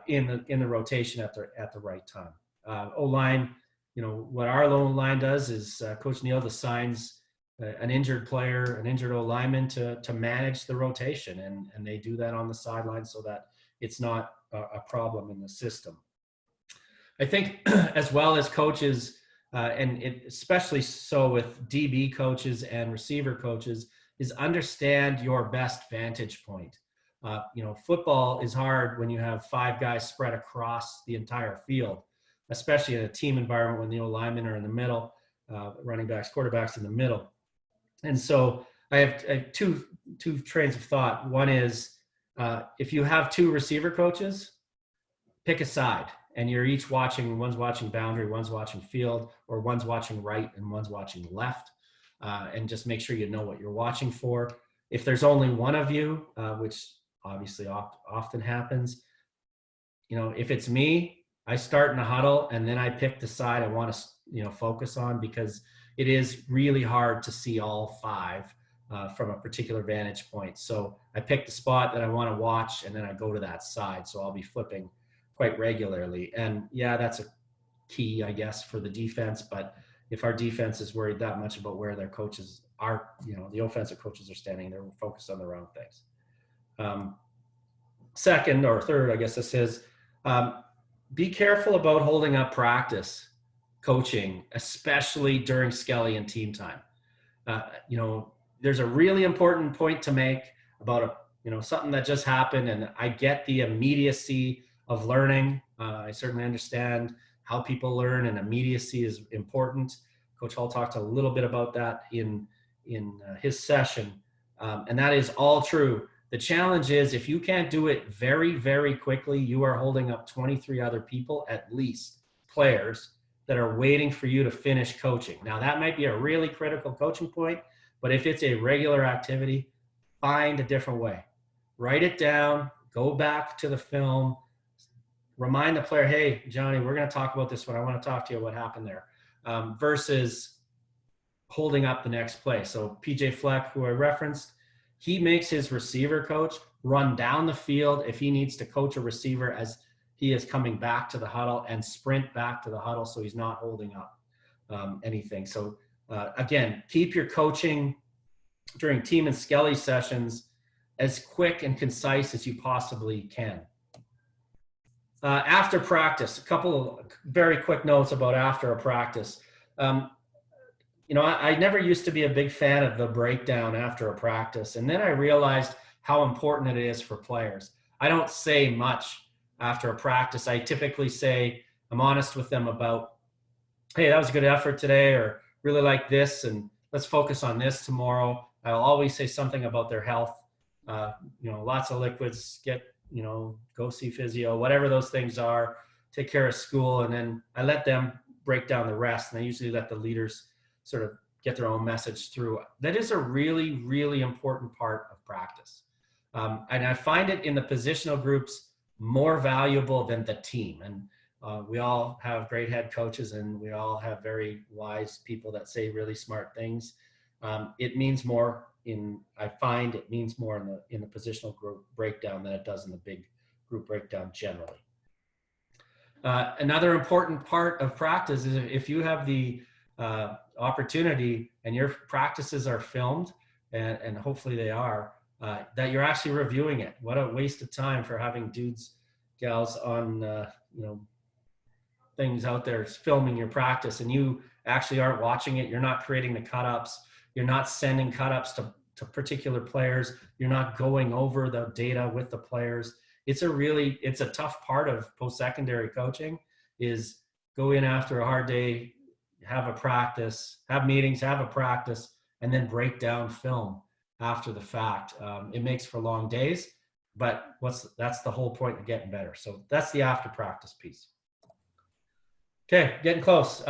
in the rotation at the right time. O-line, what our O-line does is Coach Neal assigns an injured player, an injured O-lineman to manage the rotation, and they do that on the sideline so that it's not a problem in the system. I think as well as coaches, and especially so with DB coaches and receiver coaches, is understand your best vantage point. Football is hard when you have 5 guys spread across the entire field, especially in a team environment when the O-linemen are in the middle, running backs, quarterbacks in the middle. And so I have two trains of thought. One is if you have 2 receiver coaches, pick a side, and you're each watching. One's watching boundary, one's watching field, or one's watching right and one's watching left, and just make sure you know what you're watching for. If there's only one of you, which obviously often happens, if it's me, I start in a huddle and then I pick the side I want to focus on, because it is really hard to see all 5 from a particular vantage point. So I pick the spot that I want to watch, and then I go to that side. So I'll be flipping quite regularly. And yeah, that's a key, I guess, for the defense. But if our defense is worried that much about where their coaches are, the offensive coaches are standing, they're focused on the wrong things. Second or third, I guess this is, be careful about holding up practice coaching, especially during skelly and team time. There's a really important point to make about something that just happened, and I get the immediacy of learning. I certainly understand how people learn, and immediacy is important. Coach Hall talked a little bit about that in his session, and that is all true. The challenge is, if you can't do it very, very quickly, you are holding up 23 other people, at least players, that are waiting for you to finish coaching. Now, that might be a really critical coaching point, but if it's a regular activity, find a different way. Write it down, go back to the film, remind the player, hey, Johnny, we're going to talk about this, but I want to talk to you what happened there, versus holding up the next play. So PJ Fleck, who I referenced, he makes his receiver coach run down the field if he needs to coach a receiver as he is coming back to the huddle, and sprint back to the huddle so he's not holding up anything. So again, keep your coaching during team and Skelly sessions as quick and concise as you possibly can. After practice, a couple of very quick notes about after a practice. I never used to be a big fan of the breakdown after a practice. And then I realized how important it is for players. I don't say much after a practice. I typically say, I'm honest with them about, hey, that was a good effort today, or really like this, and let's focus on this tomorrow. I'll always say something about their health. Lots of liquids, go see physio, whatever those things are, take care of school. And then I let them break down the rest. And I usually let the leaders sort of get their own message through. That is a really, really important part of practice. And I find it in the positional groups more valuable than the team. And we all have great head coaches, and we all have very wise people that say really smart things. It means more I find it means more in the positional group breakdown than it does in the big group breakdown generally. Another important part of practice is if you have the opportunity and your practices are filmed, and hopefully they are, that you're actually reviewing it. What a waste of time for having dudes, gals on, things out there filming your practice, and you actually aren't watching it. You're not creating the cut-ups. You're not sending cut-ups to particular players. You're not going over the data with the players. It's a tough part of post-secondary coaching, is go in after a hard day, have a practice, have meetings, have a practice, and then break down film after the fact. It makes for long days, but that's the whole point of getting better. So that's the after practice piece. Okay, getting close.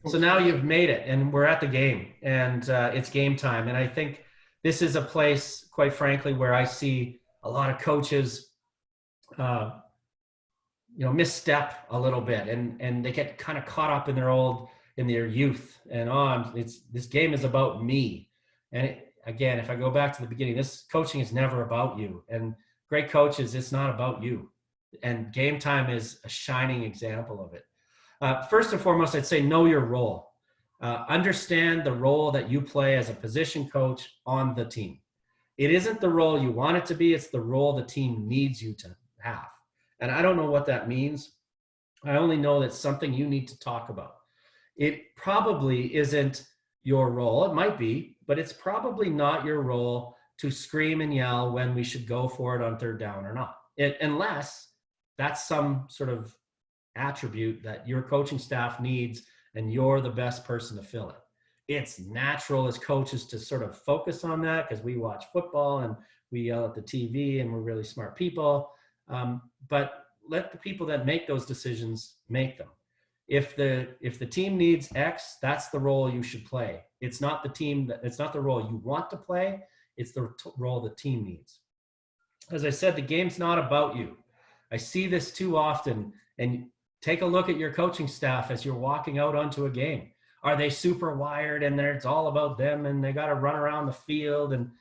So now you've made it, and we're at the game, and it's game time. And I think this is a place, quite frankly, where I see a lot of coaches, misstep a little bit, and they get kind of caught up in their youth, and this game is about me. And again, if I go back to the beginning, this coaching is never about you. And great coaches, it's not about you. And game time is a shining example of it. First and foremost, I'd say know your role. Understand the role that you play as a position coach on the team. It isn't the role you want it to be, it's the role the team needs you to have. And I don't know what that means. I only know that's something you need to talk about. It probably isn't your role. It might be, but it's probably not your role to scream and yell when we should go for it on third down or not. Unless that's some sort of attribute that your coaching staff needs and you're the best person to fill it. It's natural as coaches to sort of focus on that because we watch football and we yell at the TV and we're really smart people. But let the people that make those decisions make them. If the team needs X, that's the role you should play. It's not it's not the role you want to play. It's the role the team needs. As I said, the game's not about you. I see this too often, and take a look at your coaching staff as you're walking out onto a game. Are they super wired and it's all about them and they got to run around the field? And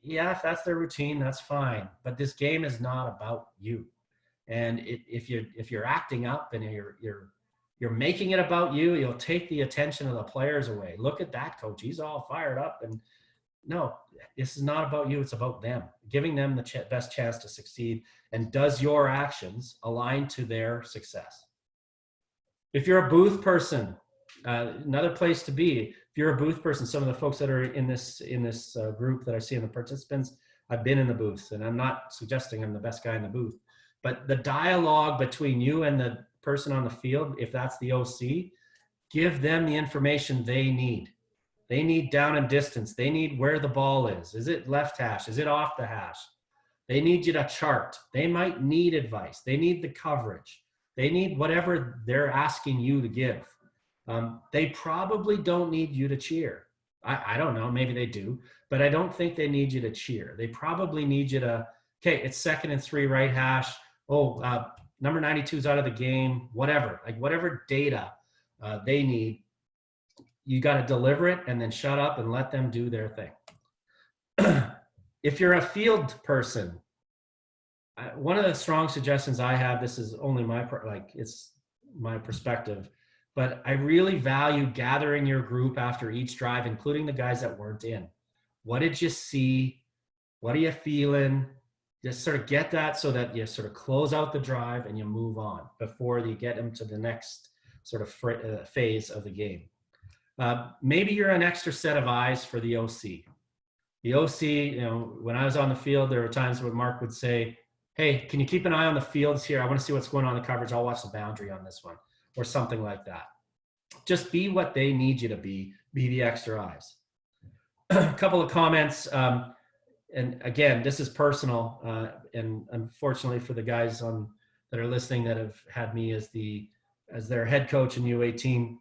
yeah, if that's their routine, that's fine. But this game is not about you. And if you're acting up and you're making it about you, you'll take the attention of the players away. Look at that coach; he's all fired up. And no, this is not about you; it's about them, giving them the best chance to succeed. And does your actions align to their success? If you're a booth person, another place to be. If you're a booth person, some of the folks that are in this group that I see in the participants I've been in the booths, and I'm not suggesting I'm the best guy in the booth, but the dialogue between you and the person on the field, if that's the OC, give them the information they need. They need down and distance. They need where the ball is. Is it left hash? Is it off the hash? They need you to chart. They might need advice. They need the coverage. They need whatever they're asking you to give. They probably don't need you to cheer. I don't know, maybe they do, but I don't think they need you to cheer. They probably need you to, okay, it's 2nd and 3 right hash. Oh, number 92 is out of the game, whatever, like whatever data they need, you got to deliver it and then shut up and let them do their thing. If you're a field person, one of the strong suggestions I have, this is only it's my perspective, but I really value gathering your group after each drive, including the guys that weren't in. What did you see? What are you feeling? Just sort of get that so that you sort of close out the drive and you move on before you get them to the next sort of phase of the game. Maybe you're an extra set of eyes for the OC. The OC, when I was on the field, there were times when Mark would say, hey, can you keep an eye on the fields here? I want to see what's going on in the coverage. I'll watch the boundary on this one, or something like that. Just be what they need you to be the extra eyes. A couple of comments, and again, this is personal, and unfortunately for the guys that are listening that have had me as their head coach in U18,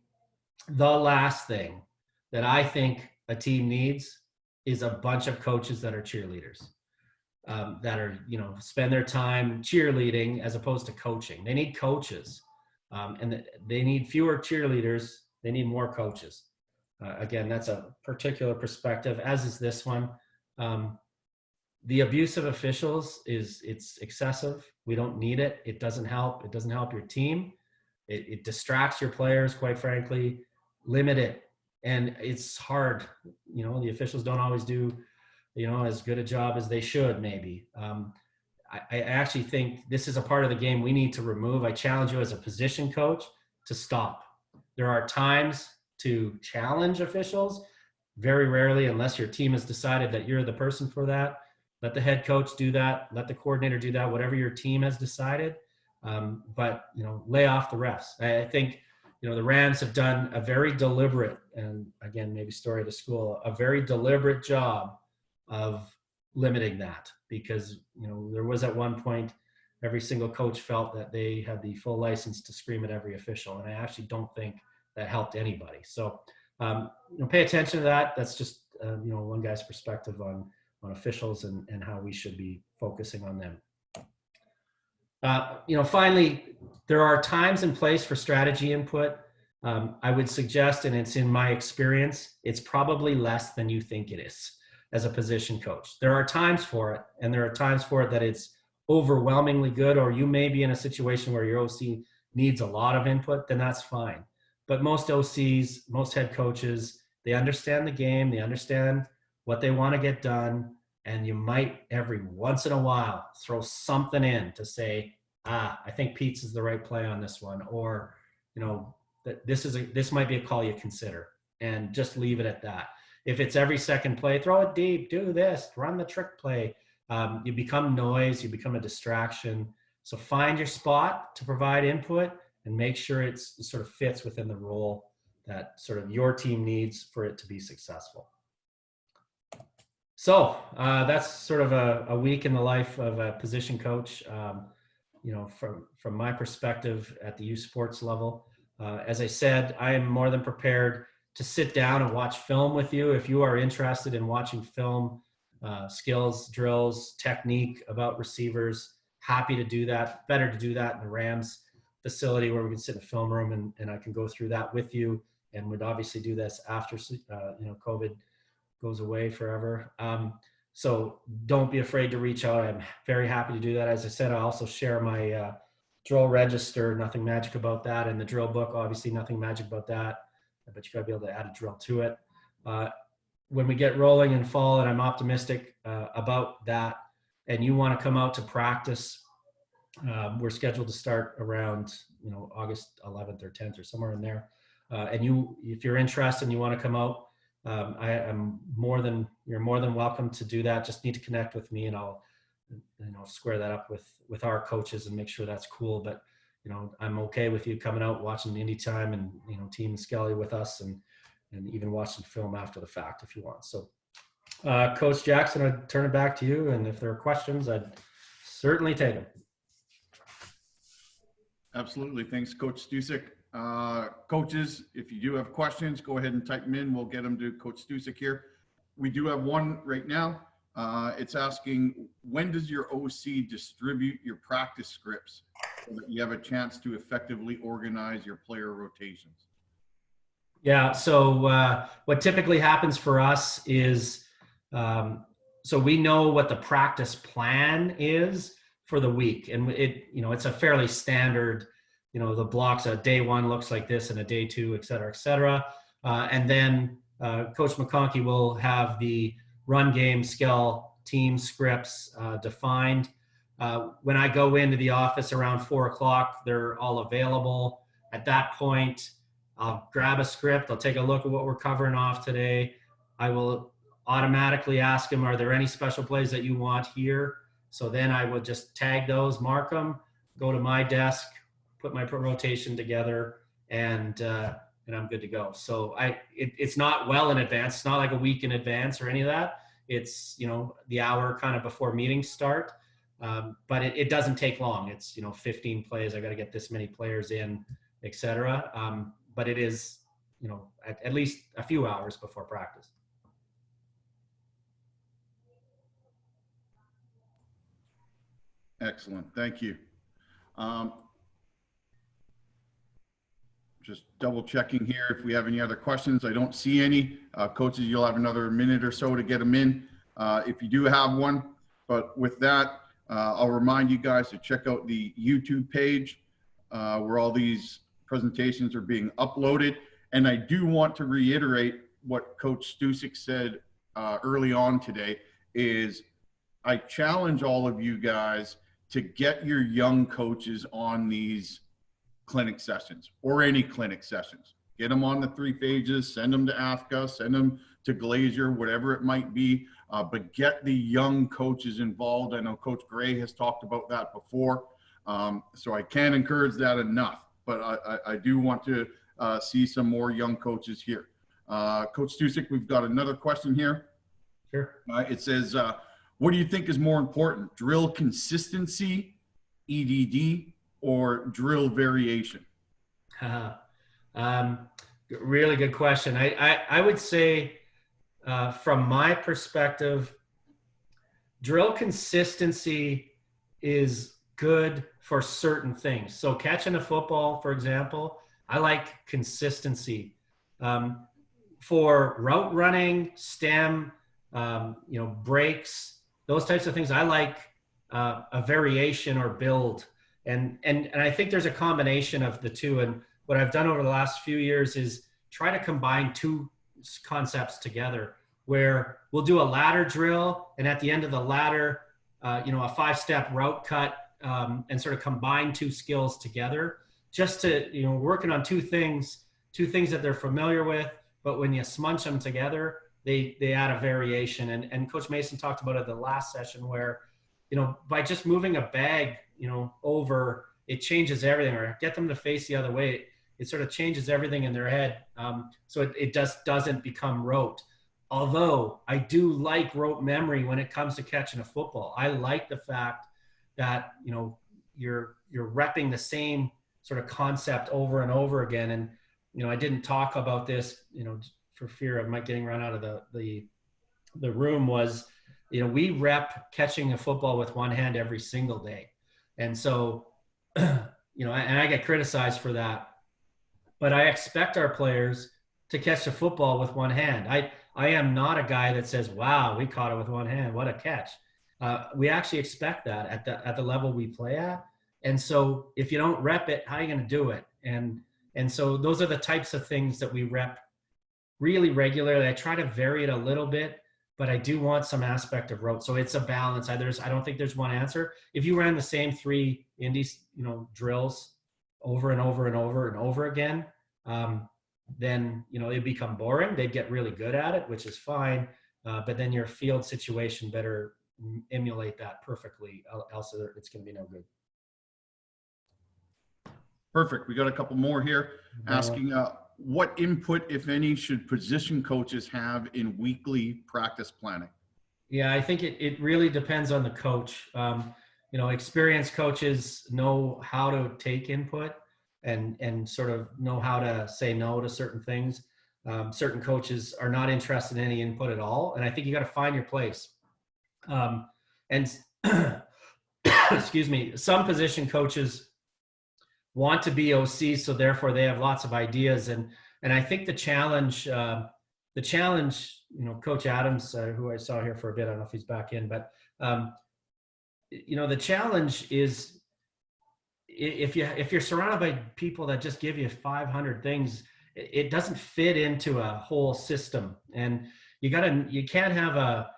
the last thing that I think a team needs is a bunch of coaches that are cheerleaders, that are, spend their time cheerleading as opposed to coaching. They need coaches, and they need fewer cheerleaders. They need more coaches. Again, that's a particular perspective, as is this one. The abuse of officials it's excessive. We don't need it. It doesn't help. It doesn't help your team. It distracts your players, quite frankly. Limit it. And it's hard. The officials don't always do, as good a job as they should, maybe. I actually think this is a part of the game we need to remove. I challenge you as a position coach to stop. There are times to challenge officials, very rarely, unless your team has decided that you're the person for that. Let the head coach do that. Let the coordinator do that, whatever your team has decided. But lay off the refs. I think, the Rams have done a very deliberate, and again, maybe story of the school, a very deliberate job of limiting that, because, there was at one point, every single coach felt that they had the full license to scream at every official. And I actually don't think that helped anybody. So, pay attention to that. That's just, one guy's perspective on officials and how we should be focusing on them. Finally, there are times and place for strategy input. I would suggest, and it's in my experience, it's probably less than you think it is as a position coach. There are times for it, and there are times for it that it's overwhelmingly good, or you may be in a situation where your OC needs a lot of input, then that's fine. But most OCs, most head coaches, they understand the game, they understand what they want to get done, and you might every once in a while throw something in to say, I think Pete's is the right play on this one, or that this might be a call you consider, and just leave it at that. If it's every second play, throw it deep, do this, run the trick play. You become noise, you become a distraction. So find your spot to provide input and make sure it sort of fits within the role that sort of your team needs for it to be successful. So that's sort of a week in the life of a position coach. From my perspective at the youth sports level, as I said, I am more than prepared to sit down and watch film with you. If you are interested in watching film, skills, drills, technique about receivers, happy to do that. Better to do that in the Rams facility where we can sit in a film room and I can go through that with you, and would obviously do this after COVID goes away forever. So don't be afraid to reach out. I'm very happy to do that. As I said, I also share my drill register, nothing magic about that, and the drill book, obviously nothing magic about that, but you gotta be able to add a drill to it. When we get rolling in fall, and I'm optimistic about that, and you wanna come out to practice, we're scheduled to start around August 11th or 10th or somewhere in there. And if you're interested and you wanna come out, I'm you're more than welcome to do that. Just need to connect with me, and I'll, square that up with our coaches and make sure that's cool. But, I'm okay with you coming out, watching Indy Time and, Team Skelly with us, and even watching film after the fact if you want. So, Coach Jackson, I'd turn it back to you. And if there are questions, I'd certainly take them. Absolutely. Thanks, Coach Stusek. Coaches, if you do have questions, go ahead and type them in. We'll get them to Coach Stusek here. We do have one right now. It's asking, when does your OC distribute your practice scripts so that you have a chance to effectively organize your player rotations? Yeah, so what typically happens for us is, so we know what the practice plan is for the week, and it's a fairly standard, the blocks, a day one looks like this and a day two, et cetera, et cetera. And then Coach McConkey will have the run game, skill, team scripts defined. When I go into the office around 4 o'clock, they're all available. At that point, I'll grab a script. I'll take a look at what we're covering off today. I will automatically ask them, are there any special plays that you want here? So then I will just tag those, mark them, go to my desk, put my rotation together, and I'm good to go. So it's not well in advance. It's not like a week in advance or any of that. It's, the hour kind of before meetings start. But it doesn't take long. It's, 15 plays. I got to get this many players in, et cetera. But it is, at least a few hours before practice. Excellent. Thank you. Just double checking here if we have any other questions. I don't see any. Coaches, you'll have another minute or so to get them in if you do have one. But with that, I'll remind you guys to check out the YouTube page where all these presentations are being uploaded. And I do want to reiterate what Coach Stusek said early on today is I challenge all of you guys to get your young coaches on these clinic sessions or any clinic sessions. Get them on the 3 phages, send them to AFCA, send them to Glazier, whatever it might be, but get the young coaches involved. I know Coach Gray has talked about that before, so I can't encourage that enough, but I do want to see some more young coaches here. Coach Stusek, we've got another question here. Sure. It says, what do you think is more important, drill consistency, EDD, or drill variation? Really good question. I would say, from my perspective, drill consistency is good for certain things. So catching a football, for example, I like consistency. For route running, stem, breaks, those types of things, I like a variation or build. And I think there's a combination of the two. And what I've done over the last few years is try to combine 2 concepts together, where we'll do a ladder drill, and at the end of the ladder, a 5-step route cut, and sort of combine 2 skills together, just to, working on 2 things that they're familiar with, but when you smunch them together, they add a variation. And Coach Mason talked about it the last session where, by just moving a bag, over, it changes everything, or get them to face the other way. It sort of changes everything in their head. So it just doesn't become rote. Although I do like rote memory when it comes to catching a football. I like the fact that, you're repping the same sort of concept over and over again. And, I didn't talk about this, for fear of Mike getting run out of the room, was, we rep catching a football with one hand every single day. And so, and I get criticized for that, but I expect our players to catch the football with one hand. I am not a guy that says, wow, we caught it with one hand, what a catch. We actually expect that at the level we play at. And so if you don't rep it, how are you going to do it? And so those are the types of things that we rep really regularly. I try to vary it a little bit, but I do want some aspect of rote. So it's a balance. I don't think there's one answer. If you ran the same 3 indies, drills over and over and over and over again, then, you know, it'd become boring. They'd get really good at it, which is fine. But then your field situation better emulate that perfectly, else it's going to be no good. Perfect. We got a couple more here asking, what input, if any, should position coaches have in weekly practice planning? Yeah, I think it really depends on the coach. You know, experienced coaches know how to take input and sort of know how to say no to certain things. Certain coaches are not interested in any input at all. And I think you got to find your place. And excuse me, some position coaches want to be OC, so therefore they have lots of ideas. And I think the challenge, you know, Coach Adams, who I saw here for a bit, I don't know if he's back in, but you know, the challenge is if you're surrounded by people that just give you 500 things, it doesn't fit into a whole system. And you can't have a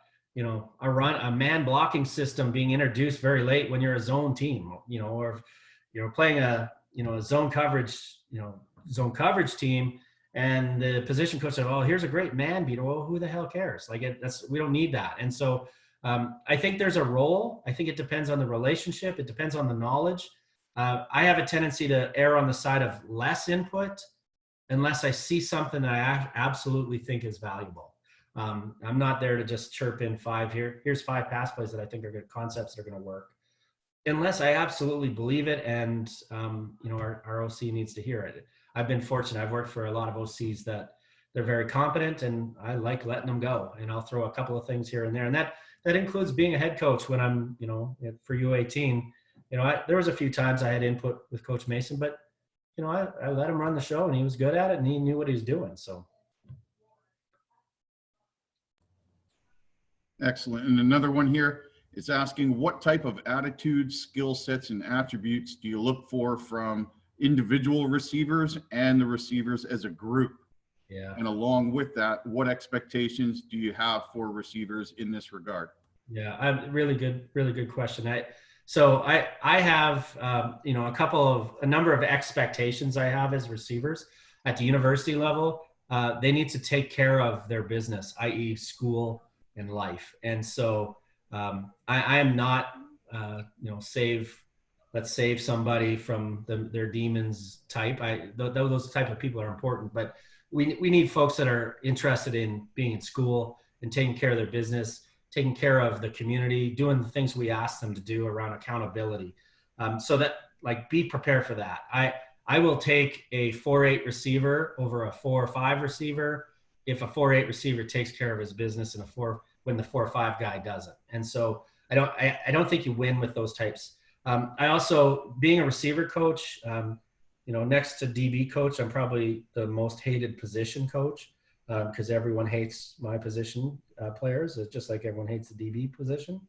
man blocking system being introduced very late when you're a zone team, you know, or if you're playing a zone coverage team, and the position coach said, "Oh, here's a great man beat." Well, who the hell cares? Like we don't need that. And so I think there's a role. I think it depends on the relationship. It depends on the knowledge. I have a tendency to err on the side of less input unless I see something that I absolutely think is valuable. I'm not there to just chirp in here's 5 pass plays that I think are good concepts that are going to work, unless I absolutely believe it and you know, our OC needs to hear it. I've been fortunate. I've worked for a lot of OCs that they're very competent, and I like letting them go. And I'll throw a couple of things here and there, and that includes being a head coach when I'm, you know, for U18. You know, there was a few times I had input with Coach Mason, but you know, I let him run the show, and he was good at it, and he knew what he was doing. So. Excellent. And another one here is asking, what type of attitudes, skill sets, and attributes do you look for from individual receivers and the receivers as a group? Yeah. And along with that, what expectations do you have for receivers in this regard? Yeah, really good question. I have you know, a number of expectations I have as receivers at the university level. They need to take care of their business, i.e., school and life. And so I am not you know, let's save somebody from their demons type. Those type of people are important, but we need folks that are interested in being in school and taking care of their business, taking care of the community, doing the things we ask them to do around accountability. So that, like, be prepared for that. I will take a 4.8 receiver over a 4.5 receiver if a 4.8 receiver takes care of his business and when the 4.5 guy doesn't. And so I don't think you win with those types. I also, being a receiver coach, you know, next to DB coach, I'm probably the most hated position coach because everyone hates my position players. It's just like everyone hates the DB position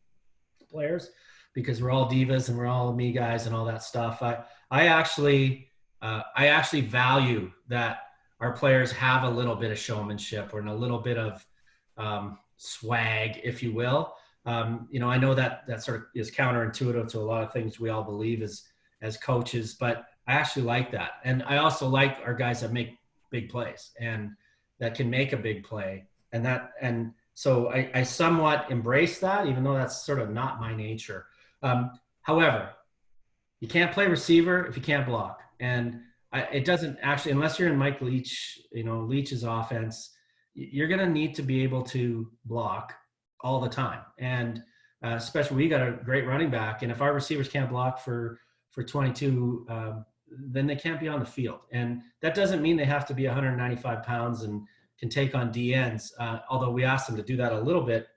players because we're all divas and we're all me guys and all that stuff. I actually value that our players have a little bit of showmanship or a little bit of swag, if you will. You know, I know that sort of is counterintuitive to a lot of things we all believe as coaches, but I actually like that. And I also like our guys that make big plays and that can make a big play. And so I somewhat embrace that, even though that's sort of not my nature. However, you can't play receiver if you can't block. And it doesn't actually, unless you're in Mike Leach, you know, Leach's offense, you're going to need to be able to block all the time. And especially we got a great running back. And if our receivers can't block for 22, then they can't be on the field. And that doesn't mean they have to be 195 pounds and can take on DNs. Although we ask them to do that a little bit,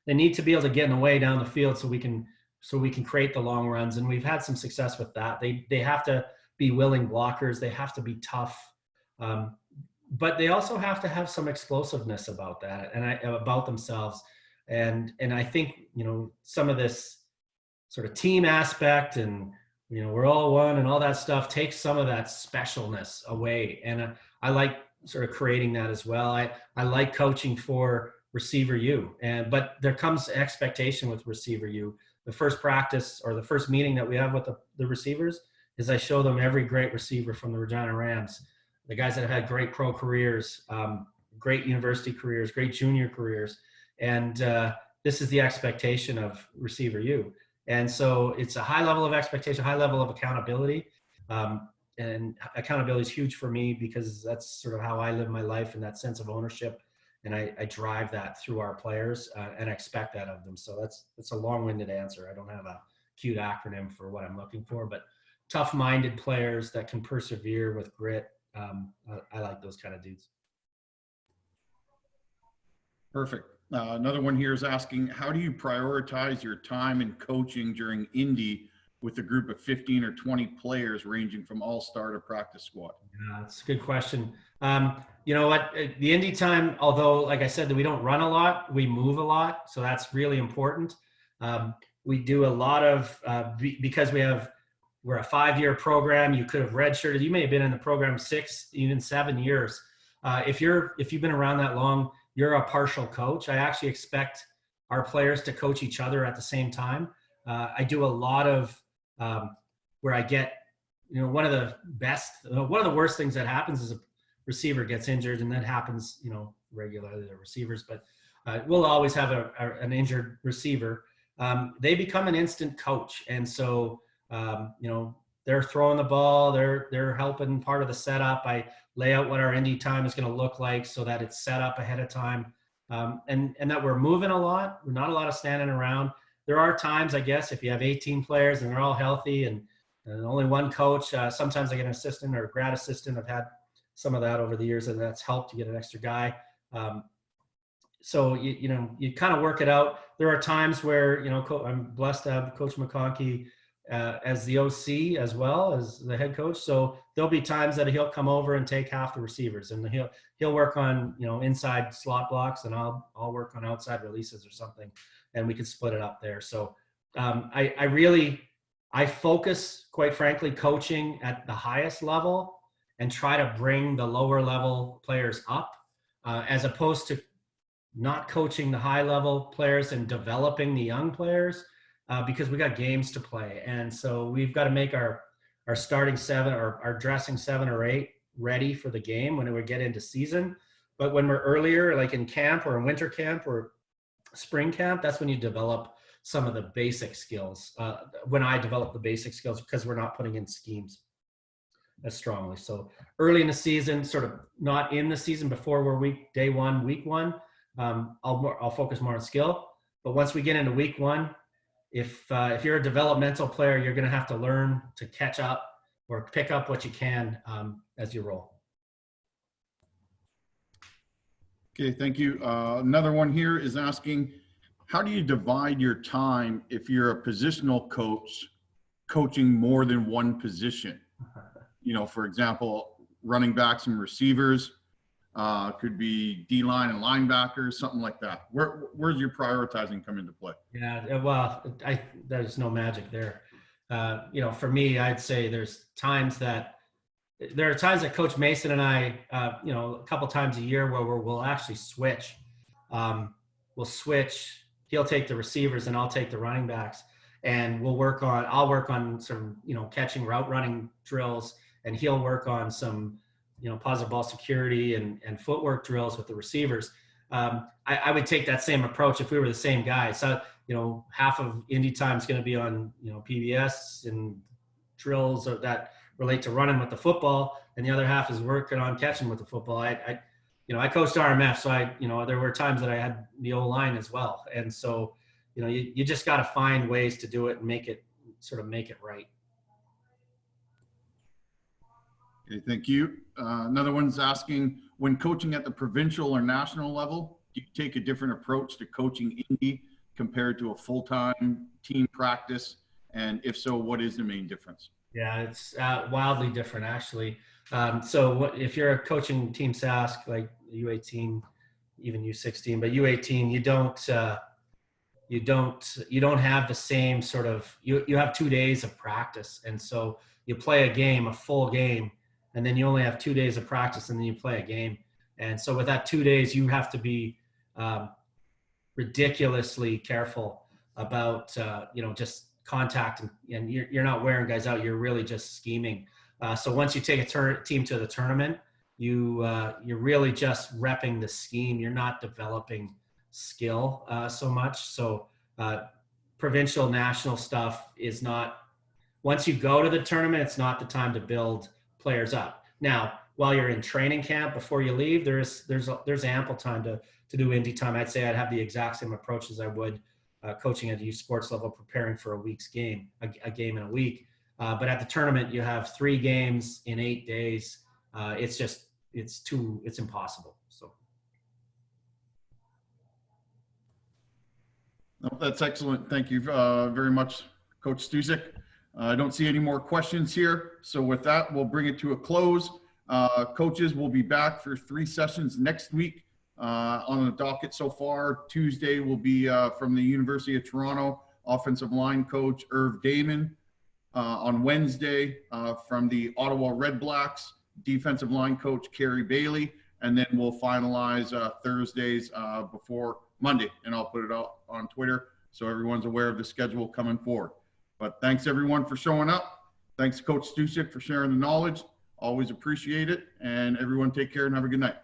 they need to be able to get in the way down the field so we can create the long runs. And we've had some success with that. They have to be willing blockers. They have to be tough. But they also have to have some explosiveness about that and about themselves. And I think, you know, some of this sort of team aspect and, you know, we're all one and all that stuff takes some of that specialness away. And I like sort of creating that as well. I like coaching for receiver U, but there comes expectation with receiver U. The first practice or the first meeting that we have with the receivers is I show them every great receiver from the Regina Rams the guys that have had great pro careers, great university careers, great junior careers. And this is the expectation of receiver U. And so it's a high level of expectation, high level of accountability. And accountability is huge for me because that's sort of how I live my life, and that sense of ownership. And I drive that through our players and I expect that of them. So that's a long-winded answer. I don't have a cute acronym for what I'm looking for, but tough-minded players that can persevere with grit. I like those kind of dudes. Perfect. Another one here is asking, how do you prioritize your time in coaching during Indy with a group of 15 or 20 players ranging from all-star to practice squad? Yeah, that's a good question. You know what? The Indy time, although, like I said, that we don't run a lot, we move a lot. So that's really important. We do a lot of, because we're a 5-year program. You could have redshirted. You may have been in the program 6, even 7 years. If you've been around that long, you're a partial coach. I actually expect our players to coach each other at the same time. I do a lot of where I get, one of the worst things that happens is a receiver gets injured, and that happens, regularly to receivers, but we'll always have an injured receiver. They become an instant coach. And so, they're throwing the ball, they're helping part of the setup. I lay out what our Indy time is going to look like so that it's set up ahead of time. And that we're moving a lot. We're not a lot of standing around. There are times, I guess, if you have 18 players and they're all healthy and only one coach, sometimes I get an assistant or a grad assistant. I've had some of that over the years, and that's helped to get an extra guy. So you kind of work it out. There are times where, I'm blessed to have Coach McConkey as the OC as well as the head coach. So there'll be times that he'll come over and take half the receivers, and he'll work on, inside slot blocks, and I'll work on outside releases or something, and we can split it up there. So I focus, quite frankly, coaching at the highest level and try to bring the lower level players up, as opposed to not coaching the high level players and developing the young players, because we got games to play. And so we've got to make our starting 7 or our dressing 7 or 8 ready for the game when we get into season. But when we're earlier, like in camp or in winter camp or spring camp, that's when you develop some of the basic skills. When I develop the basic skills, because we're not putting in schemes as strongly. So early in the season, sort of not in the season before we're week 1, I'll focus more on skill. But once we get into week 1, if you're a developmental player, you're going to have to learn to catch up or pick up what you can as you roll. Okay, thank you. Another one here is asking, how do you divide your time if you're a positional coach coaching more than one position? For example, running backs and receivers, could be D-line and linebackers, something like that. Where's your prioritizing come into play? Yeah, well, there's no magic there. For me, I'd say there are times that Coach Mason and I, a couple times a year where we'll actually switch. We'll switch. He'll take the receivers and I'll take the running backs, and I'll work on some, catching route running drills, and he'll work on some, positive ball security and footwork drills with the receivers. I would take that same approach if we were the same guy. So, half of Indy time is going to be on, PBS and drills that relate to running with the football, and the other half is working on catching with the football. I coached RMF, so there were times that I had the O-line as well. And so, you just got to find ways to do it and make it right. Okay, thank you. Another one's asking, when coaching at the provincial or national level, do you take a different approach to coaching Indy compared to a full-time team practice? And if so, what is the main difference? Yeah, it's wildly different, actually. So if you're coaching Team Sask, like U18, even U16, but U18, you don't have the same sort of, you have 2 days of practice. And so you play a full game, and then you only have 2 days of practice, and then you play a game. And so with that 2 days, you have to be ridiculously careful about, just contact, and you're not wearing guys out. You're really just scheming. So once you take a team to the tournament, you're really just repping the scheme. You're not developing skill so much. So provincial, national stuff is not, once you go to the tournament, it's not the time to build players up. Now, while you're in training camp before you leave, there's ample time to do indie time. I'd say I'd have the exact same approach as I would coaching at the youth sports level, preparing for a week's game, a game in a week. But at the tournament, you have 3 games in 8 days. It's impossible. So. No, that's excellent. Thank you very much, Coach Stusek. I don't see any more questions here. So with that, we'll bring it to a close. Coaches will be back for 3 sessions next week. On the docket so far, Tuesday will be from the University of Toronto, offensive line coach Irv Damon. On Wednesday, from the Ottawa Red Blacks, defensive line coach Kerry Bailey. And then we'll finalize Thursdays before Monday, and I'll put it out on Twitter so everyone's aware of the schedule coming forward. But thanks everyone for showing up. Thanks Coach Stusek for sharing the knowledge. Always appreciate it. And everyone take care and have a good night.